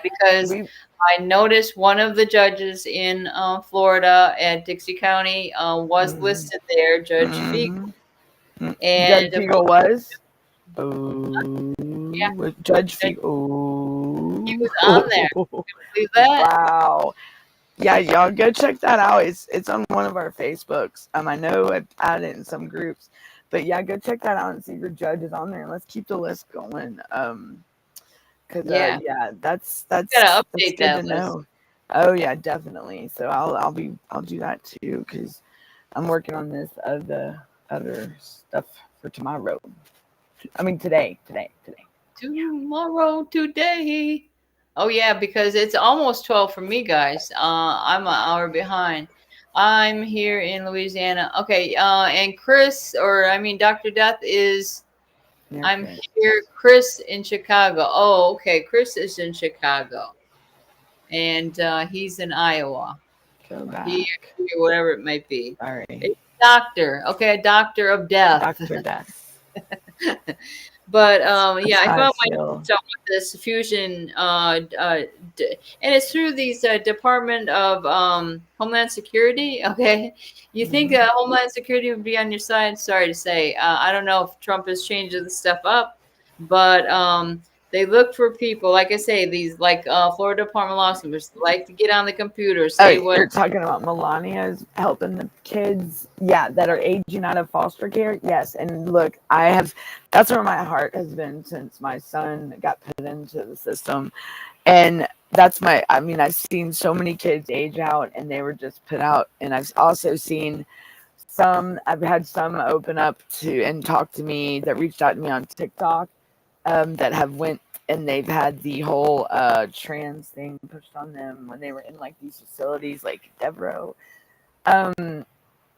Speaker 4: Because I noticed one of the judges in Florida at Dixie County was listed there, Judge Fiegel. And
Speaker 5: Judge Fiegel was? Oh, Judge Fiegel.
Speaker 4: He was on there. Can you believe that?
Speaker 5: Wow. Yeah, y'all go check that out. It's on one of our Facebooks. I know I've added it in some groups. But yeah, go check that out and see if your judge is on there. Let's keep the list going. That's
Speaker 4: gotta update
Speaker 5: good
Speaker 4: that
Speaker 5: to know. Oh yeah, definitely. So I'll do that too, because I'm working on this other stuff for tomorrow. I mean today.
Speaker 4: Tomorrow, today. Oh yeah, because it's almost 12 for me, guys. I'm an hour behind. I'm here in Louisiana. Okay, and Chris, or I mean, Dr. Death is.
Speaker 5: Near
Speaker 4: I'm
Speaker 5: Chris.
Speaker 4: here, Chris in Chicago. Oh, okay. Chris is in Chicago, and he's in Iowa.
Speaker 5: Go
Speaker 4: Here,
Speaker 5: back.
Speaker 4: whatever it might be.
Speaker 5: Sorry,
Speaker 4: It's doctor. Okay, a doctor of death.
Speaker 5: Dr. Death.
Speaker 4: But yeah,
Speaker 5: That's
Speaker 4: I
Speaker 5: how I
Speaker 4: found
Speaker 5: feel.
Speaker 4: myself with this fusion, and it's through these Department of Homeland Security. Okay, you think
Speaker 5: Mhm.
Speaker 4: Homeland Security would be on your side? Sorry to say, I don't know if Trump is changing the stuff up, but they look for people, like I say, these like Florida Department of Law Enforcement like to get on the computer,
Speaker 5: Oh,
Speaker 4: say what.
Speaker 5: you're talking about Melania's helping the kids, yeah, that are aging out of foster care. Yes, and look, that's where my heart has been since my son got put into the system, and I mean, I've seen so many kids age out, and they were just put out, and I've also seen I've had some open up to and talk to me that reached out to me on TikTok, that have went and they've had the whole trans thing pushed on them when they were in like these facilities like Devereaux. Um,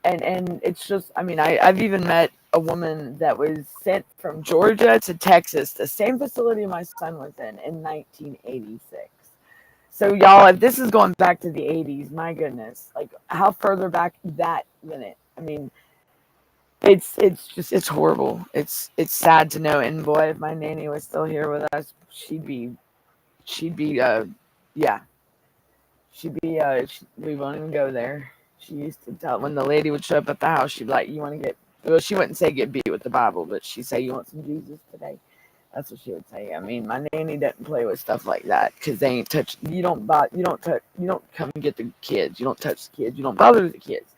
Speaker 5: and it's just, I mean, I've even met a woman that was sent from Georgia to Texas, the same facility my son was in 1986. So y'all, if this is going back to the 80s, my goodness, like how further back that minute? I mean, it's horrible. It's sad to know. And boy, if my nanny was still here with us, she'd be yeah, we won't even go there. She used to tell when the lady would show up at the house, she'd be like, "You want to get?" Well, she wouldn't say get beat with the Bible, but she'd say, "You want some Jesus today?" That's what she would say. I mean, my nanny didn't play with stuff like that because they ain't touch. You don't touch. You don't come and get the kids. You don't touch the kids. You don't bother the kids.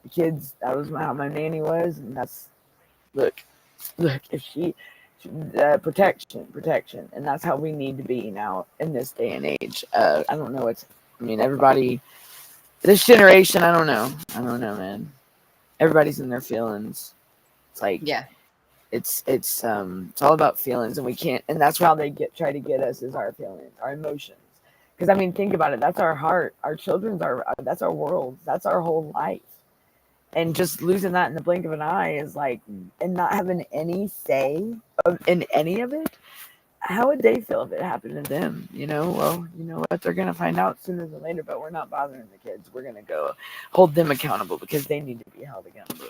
Speaker 5: The kids. That was how my nanny was, and that's look, look. If protection, and that's how we need to be now in this day and age. I don't know. I mean, everybody. This generation, I don't know, man. Everybody's in their feelings. It's like
Speaker 4: Yeah,
Speaker 5: it's all about feelings, and we can't. And that's how they try to get us is our feelings, our emotions. Because I mean, think about it. That's our heart. Our children's that's our world. That's our whole life. And just losing that in the blink of an eye is like, and not having any say in any of it. How would they feel if it happened to them? Well, you know what? They're gonna find out sooner than later. But we're not bothering the kids. We're gonna go hold them accountable because they need to be held accountable.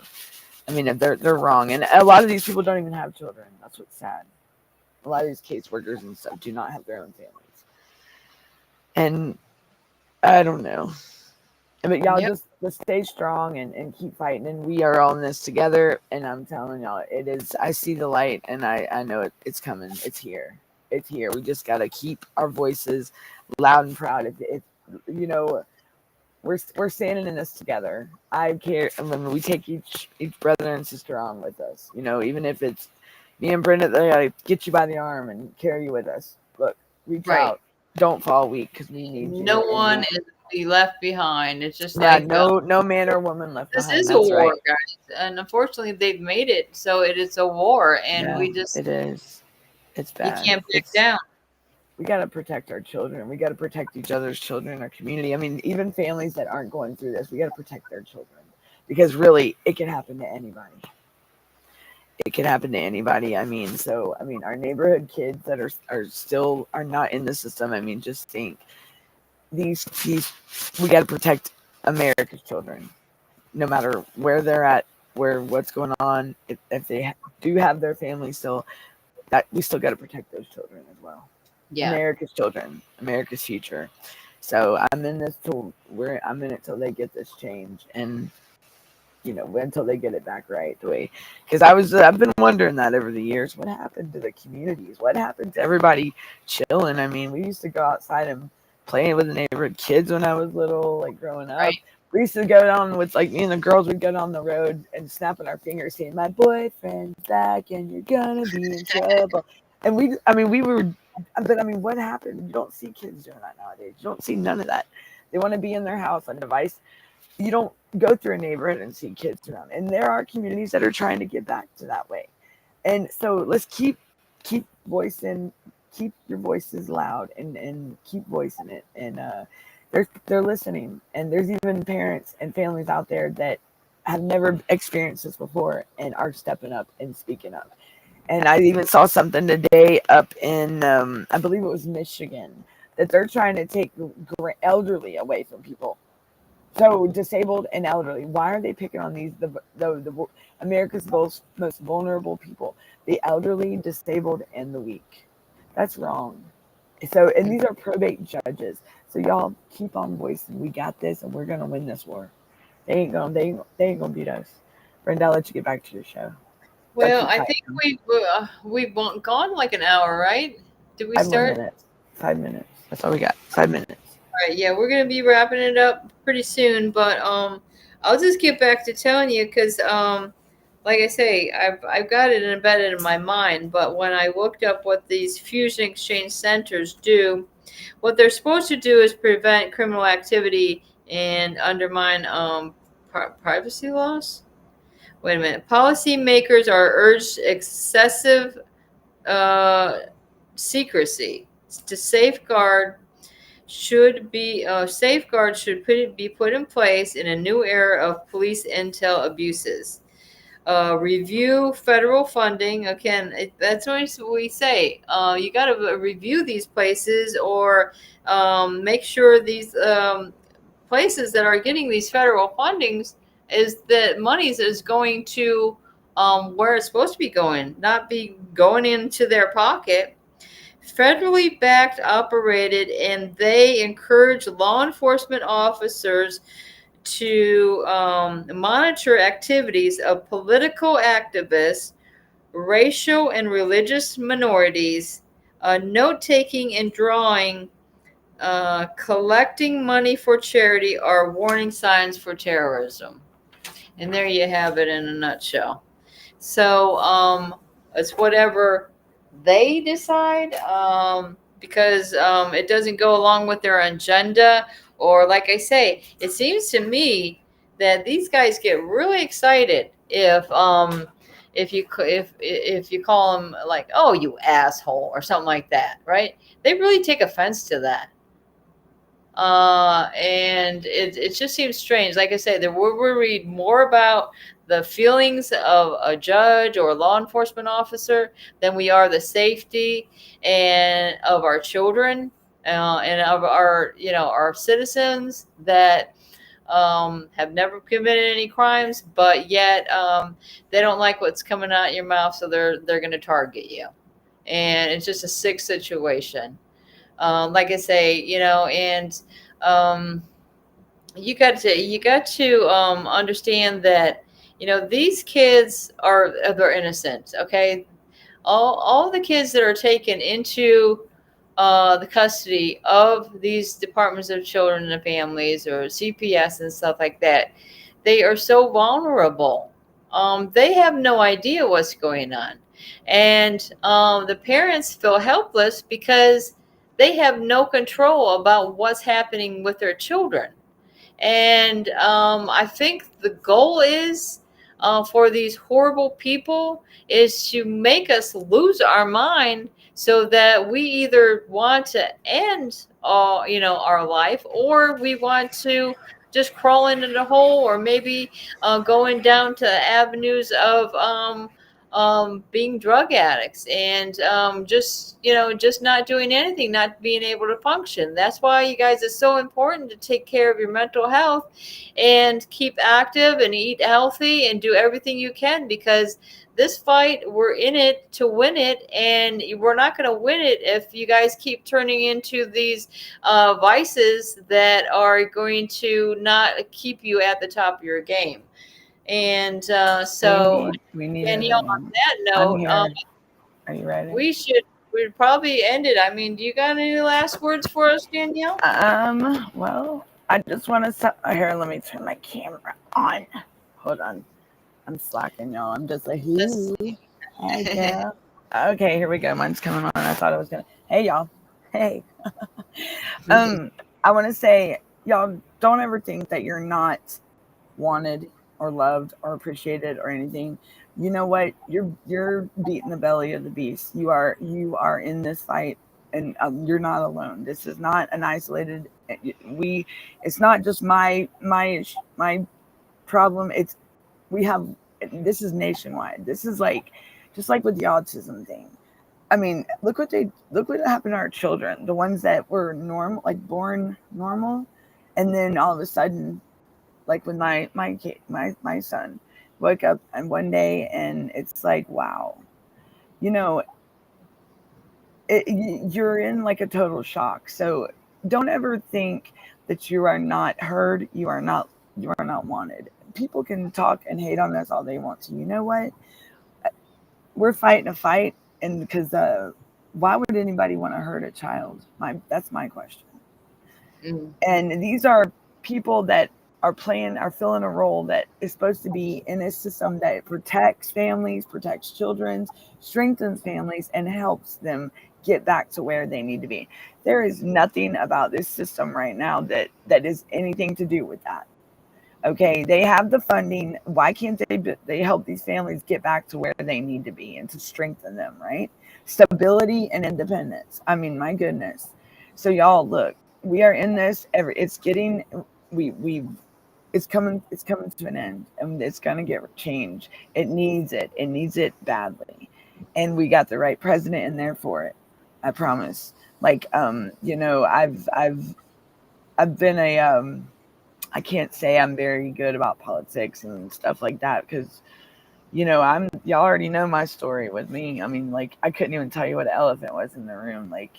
Speaker 5: I mean, if they're wrong, and a lot of these people don't even have children. That's what's sad. A lot of these caseworkers and stuff do not have their own families, and I don't know. But y'all
Speaker 4: yep.
Speaker 5: just stay strong and keep fighting, and we are all in this together. And I'm telling y'all, it is. I see the light, and I know it's coming. It's here. It's here. We just gotta keep our voices loud and proud. If you know, we're standing in this together. I care. I mean, we take each brother and sister on with us. Even if it's me and Brenda, they gotta get you by the arm and carry you with us. Look, reach
Speaker 4: Right.
Speaker 5: out. Don't fall weak because we need
Speaker 4: No
Speaker 5: you. And
Speaker 4: one is to be left behind. It's just
Speaker 5: yeah,
Speaker 4: like
Speaker 5: no man or woman left
Speaker 4: this
Speaker 5: behind.
Speaker 4: is a
Speaker 5: That's
Speaker 4: war,
Speaker 5: right.
Speaker 4: guys, and unfortunately, they've made it so it is a war, and
Speaker 5: Yeah,
Speaker 4: we just
Speaker 5: it is. It's
Speaker 4: you
Speaker 5: bad.
Speaker 4: can't back down.
Speaker 5: We got to protect our children. We got to protect each other's children, our community. I mean, even families that aren't going through this, we got to protect their children because really, it can happen to anybody. It can happen to anybody. I mean, our neighborhood kids that are not in the system. I mean, just think these we got to protect America's children, no matter where they're at, what's going on. If they do have their family still, that we still got to protect those children as well.
Speaker 4: Yeah,
Speaker 5: America's children, America's future. So I'm in it till they get this change, and until they get it back right the way. Because I've been wondering that over the years. What happened to the communities? What happened to everybody chilling? I mean, we used to go outside and playing with the neighborhood kids when I was little, like growing up.
Speaker 4: right.
Speaker 5: We used to go down with like me and the girls would go down the road and snapping our fingers saying, "My boyfriend's back and you're gonna be in trouble." And we were, but I mean, what happened? You don't see kids doing that nowadays. You don't see none of that. They want to be in their house on a device. You don't go through a neighborhood and see kids around. And there are communities that are trying to get back to that way. And so let's keep voicing, keep your voices loud, and keep voicing it. And they're listening. And there's even parents and families out there that have never experienced this before and are stepping up and speaking up. And I even saw something today up in, I believe it was Michigan, that they're trying to take elderly away from people. So disabled and elderly. Why are they picking on these the America's most vulnerable people? The elderly, disabled, and the weak. That's wrong. So, and these are probate judges. So y'all keep on voicing. We got this, and we're gonna win this war. They ain't gonna beat us. Brenda, I'll let you get back to your show.
Speaker 4: Well, I think we've gone like an hour, right? Did we
Speaker 5: 5 more
Speaker 4: start?
Speaker 5: minutes. 5 minutes. That's all we got. 5 minutes.
Speaker 4: All right, yeah, we're gonna be wrapping it up pretty soon, but I'll just get back to telling you because like I say, I've got it embedded in my mind. But when I looked up what these fusion exchange centers do, what they're supposed to do is prevent criminal activity and undermine privacy laws. Wait a minute. Policymakers are urged excessive secrecy to safeguards should be put in place in a new era of police intel abuses. Review federal funding. Again, that's what we say. You got to review these places or make sure these places that are getting these federal fundings is that monies is going to where it's supposed to be going, not be going into their pocket. Federally backed, operated, and they encourage law enforcement officers to monitor activities of political activists, racial and religious minorities, note-taking and drawing, collecting money for charity are warning signs for terrorism. And there you have it in a nutshell. So it's whatever they decide because it doesn't go along with their agenda. Or like I say, it seems to me that these guys get really excited if you call them like, oh, you asshole, or something like that, right? They really take offense to that. And it just seems strange. Like I said, we're read more about the feelings of a judge or a law enforcement officer than we are the safety and of our children and of our citizens that have never committed any crimes, but yet they don't like what's coming out your mouth, so they're going to target you, and it's just a sick situation. Like I say, and you got to understand that these kids they're innocent. Okay, all the kids that are taken into the custody of these departments of children and families or CPS and stuff like that, they are so vulnerable. They have no idea what's going on, and the parents feel helpless because they have no control about what's happening with their children. And I think the goal is for these horrible people is to make us lose our mind so that we either want to end our life, or we want to just crawl into the hole, or maybe going down to avenues of being drug addicts and just not doing anything, not being able to function. That's why, you guys, it's so important to take care of your mental health and keep active and eat healthy and do everything you can, because this fight, we're in it to win it, and we're not going to win it if you guys keep turning into these vices that are going to not keep you at the top of your game. And so,
Speaker 5: we need
Speaker 4: Danielle, on that note,
Speaker 5: are you ready?
Speaker 4: we'd probably end it. I mean, do you got any last words for us, Danielle?
Speaker 5: Well, I just want to here. Let me turn my camera on. Hold on, I'm slacking, y'all. I'm just like, hey, okay, here we go. Mine's coming on. I thought I was gonna. Hey, y'all. Hey. I want to say y'all don't ever think that you're not wanted or loved or appreciated or anything. You know what? You're beating the belly of the beast. You are in this fight, and you're not alone. This is not an isolated. We. It's not just my problem. It's we have. This is nationwide. This is like, just like with the autism thing. I mean, look what happened to our children, the ones that were normal, like born normal, and then all of a sudden, like with my son, woke up and one day, and it's like, wow, you know, you're in like a total shock. So don't ever think that you are not heard. You are not wanted. People can talk and hate on us all they want to. You know what? We're fighting a fight, and because why would anybody want to hurt a child? That's my question. And these are people that are filling a role that is supposed to be in a system that protects families, protects children, strengthens families, and helps them get back to where they need to be. There is nothing about this system right now that is anything to do with that. Okay, they have the funding. Why can't they help these families get back to where they need to be and to strengthen them, right? Stability and independence. I mean, my goodness. So y'all, look, we are in this. It's getting we it's coming to an end, and it's gonna get changed. It needs it. It needs it badly, and we got the right president in there for it. I promise. Like, I've been a I can't say I'm very good about politics and stuff like that because, y'all already know my story with me. I mean, like, I couldn't even tell you what an elephant was in the room like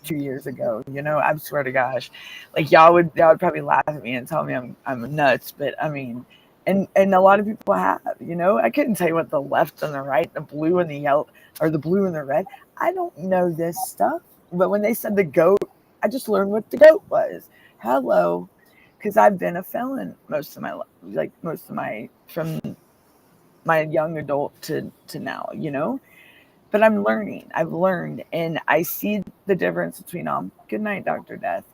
Speaker 5: 2 years ago. I swear to gosh, like y'all would probably laugh at me and tell me I'm nuts, but I mean, and a lot of people have. I couldn't tell you what the left and the right, the blue and the yellow, or the blue and the red. I don't know this stuff, but when they said the goat, I just learned what the goat was. Hello, because I've been a felon most of my life, like most of my from my young adult to now, But I'm learning. I've learned, and I see the difference between all. Good night, Dr. Death.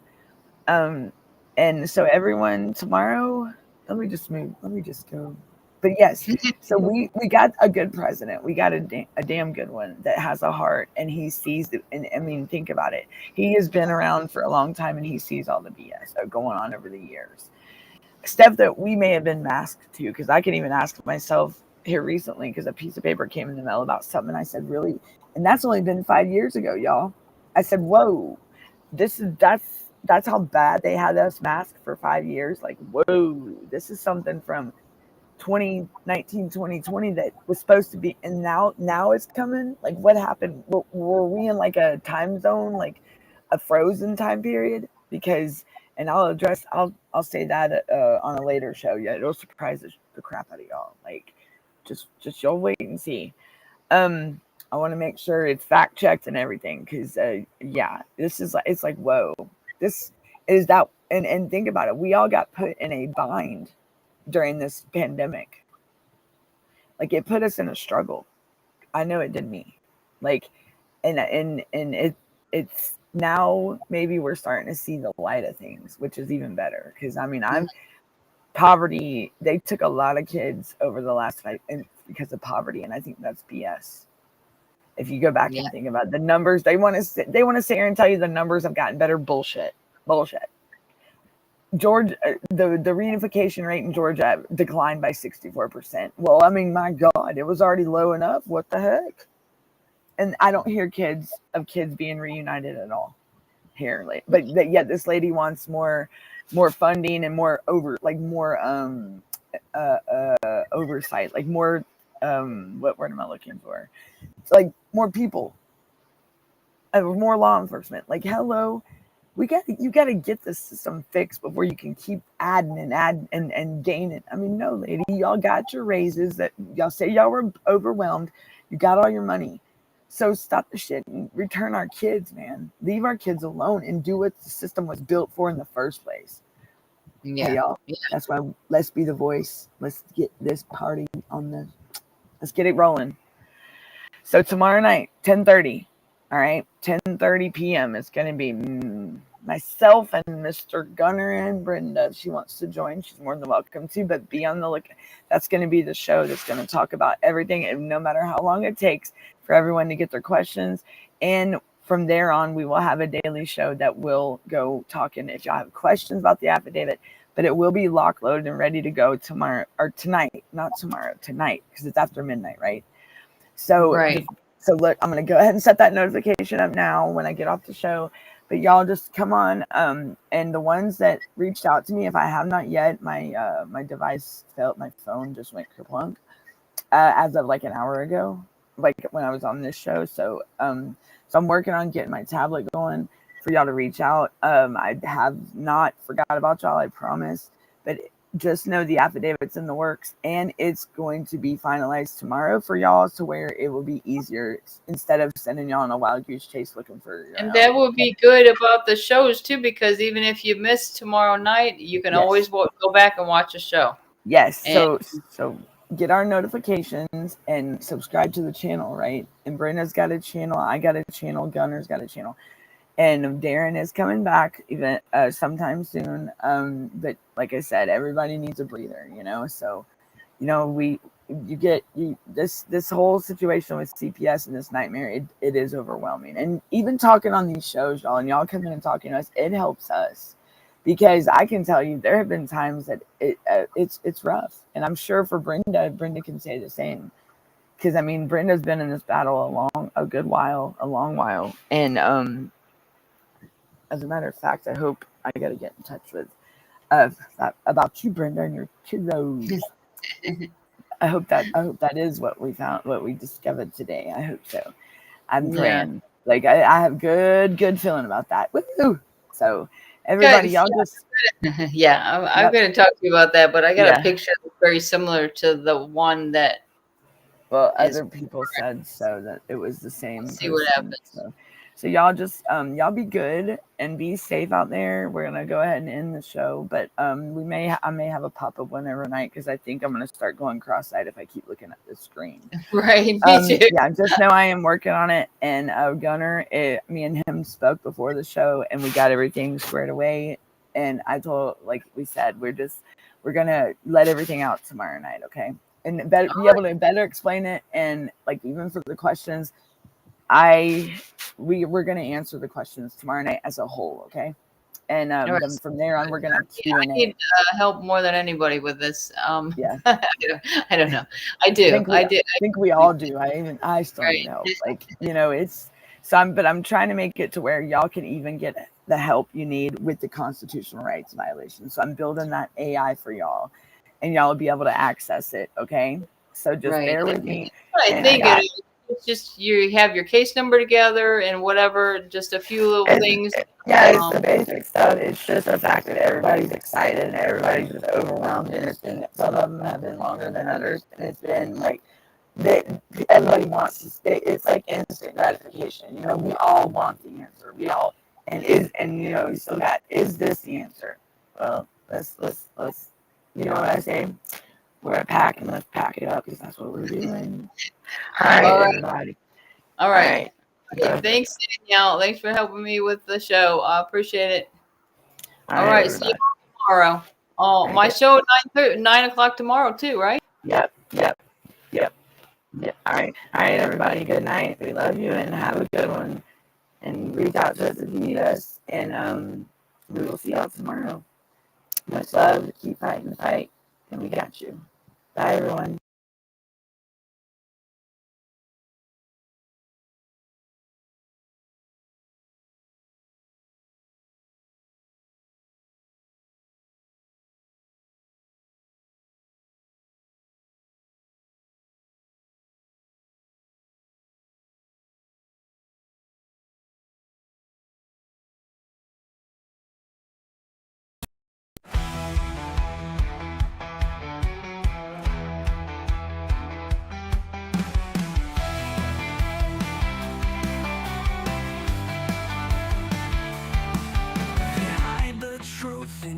Speaker 5: Um, and so everyone tomorrow, let me just move. Let me just go. But yes, so we got a good president. We got a damn good one that has a heart, and he sees it. And I mean, think about it. He has been around for a long time, and he sees all the BS going on over the years. Stuff that we may have been masked to, because I can even ask myself here recently, because a piece of paper came in the mail about something, and I said, really? And that's only been 5 years ago, y'all. I said, whoa, that's how bad they had us masked for 5 years. Like, whoa, this is something from 2019, 2020 that was supposed to be, and now it's coming. Like, what happened? Were we in like a time zone, like a frozen time period? Because, and I'll say that on a later show. Yeah, it'll surprise the crap out of y'all. Like, just y'all wait and see. I want to make sure it's fact checked and everything, because yeah, this is like, it's like, whoa, this is that. And think about it, we all got put in a bind during this pandemic. Like, it put us in a struggle. I know it did me. Like, and it's now maybe we're starting to see the light of things, which is even better. Because I mean, I'm poverty. They took a lot of kids over the last 5 and because of poverty, and I think that's BS. If you go back and think about the numbers, they want to sit here and tell you the numbers have gotten better. Bullshit. Georgia, the reunification rate in Georgia declined by 64%. Well, I mean, my God, it was already low enough. What the heck? And I don't hear kids being reunited at all here. But yet this lady wants more funding and more oversight, like more what word am I looking for? It's like more people, more law enforcement. Like, hello. You got to get the system fixed before you can keep adding and gaining. I mean, no, lady, y'all got your raises that y'all say y'all were overwhelmed. You got all your money. So stop the shit and return our kids, man. Leave our kids alone and do what the system was built for in the first place. Yeah. Hey, y'all. Yeah. That's why let's be the voice. Let's get this party let's get it rolling. So tomorrow night, 10:30. All right, 10:30 p.m. It's going to be myself and Mr. Gunner and Brenda. If she wants to join, she's more than welcome to, but be on the look. That's going to be the show that's going to talk about everything, and no matter how long it takes for everyone to get their questions. And from there on, we will have a daily show that will go talking if y'all have questions about the affidavit, but it will be lock loaded and ready to go tomorrow, or tonight, not tomorrow, tonight, because it's after midnight, right? So,
Speaker 4: Right.
Speaker 5: So look, I'm going to go ahead and set that notification up now when I get off the show. But y'all just come on. And the ones that reached out to me, if I have not yet, my device failed. My phone just went kerplunk as of like an hour ago, like when I was on this show. So I'm working on getting my tablet going for y'all to reach out. I have not forgot about y'all, I promise. But just know the affidavit's in the works, and it's going to be finalized tomorrow for y'all, to where it will be easier instead of sending y'all on a wild goose chase looking for.
Speaker 4: And that will be good about the shows too, because even if you miss tomorrow night, you can always go back and watch a show.
Speaker 5: Yes. So get our notifications and subscribe to the channel, right? And Brenda's got a channel, I got a channel, Gunner's got a channel. And Darren is coming back even sometime soon. But like I said, everybody needs a breather, you know. So, you know, this whole situation with CPS and this nightmare, it is overwhelming. And even talking on these shows, y'all, and y'all coming and talking to us, it helps us, because I can tell you there have been times that it's rough, and I'm sure for Brenda can say the same. Because I mean, Brenda's been in this battle a long while, and as a matter of fact, I hope I got to get in touch with about you, Brenda, and your kiddos. I hope that is what we found, what we discovered today. I hope so. I'm praying. Like I have good feeling about that. Woo! So everybody, y'all just
Speaker 4: I'm going to talk to you about that, but I got a picture that's very similar to the one that.
Speaker 5: Well, other people said so, that it was the same.
Speaker 4: We'll see what happens.
Speaker 5: So y'all just y'all be good and be safe out there. We're gonna go ahead and end the show, but I may have a pop-up one every night, because I think I'm gonna start going cross-eyed if I keep looking at the screen.
Speaker 4: Right, me too.
Speaker 5: Yeah, just know I am working on it. And Gunner, me and him spoke before the show, and we got everything squared away. And I told, like we said, we're gonna let everything out tomorrow night, okay? And be able to better explain it, and like even for the questions, we're going to answer the questions tomorrow night as a whole, okay? And then from there on, we're going to have Q&A.
Speaker 4: I need help more than anybody with this.
Speaker 5: Yeah.
Speaker 4: I don't know. I do.
Speaker 5: I think we all do. I still need help. Like, you know, but I'm trying to make it to where y'all can even get the help you need with the constitutional rights violation. So I'm building that AI for y'all, and y'all will be able to access it, okay? So just bear with me.
Speaker 4: I think it's just you have your case number together and whatever, just a few little things.
Speaker 5: Yeah, it's the basic stuff. It's just the fact that everybody's excited and everybody's just overwhelmed, and some of them have been longer than others, and it's been like everybody wants to stay. It's like instant gratification. You know, we all want the answer. We all and you know, you still got, is this the answer? Well, let's you know what I say? We're a pack, and let's pack it up, because that's what we're doing. All right, everybody.
Speaker 4: All right. Okay, thanks, Danielle. Thanks for helping me with the show. I appreciate it. All right. See you tomorrow. Oh, my show at 9 o'clock tomorrow too, right?
Speaker 5: Yep. All right, everybody. Good night. We love you, and have a good one. And reach out to us if you need us. And we will see y'all tomorrow. Much love. Keep fighting the fight, and we got you. Bye, everyone.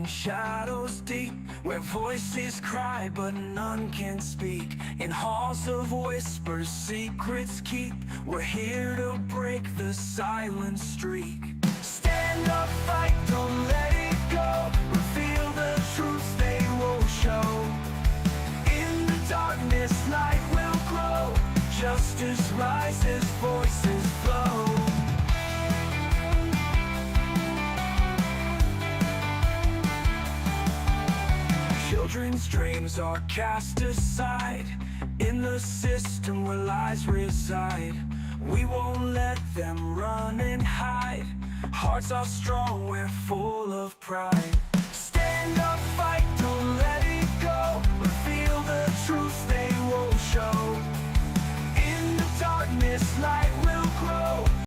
Speaker 3: Shadows deep, where voices cry but none can speak. In halls of whispers, secrets keep. We're here to break the silent streak. Stand Stand up, fight, don't let it go. Reveal the truth they won't show. In the darkness, light will grow. Justice rises, voices flow. Children's dreams are cast aside in the system where lies reside. We won't let them run and hide. Hearts are strong, we're full of pride. Stand up, fight, don't let it go. Reveal the truth they won't show. In the darkness, light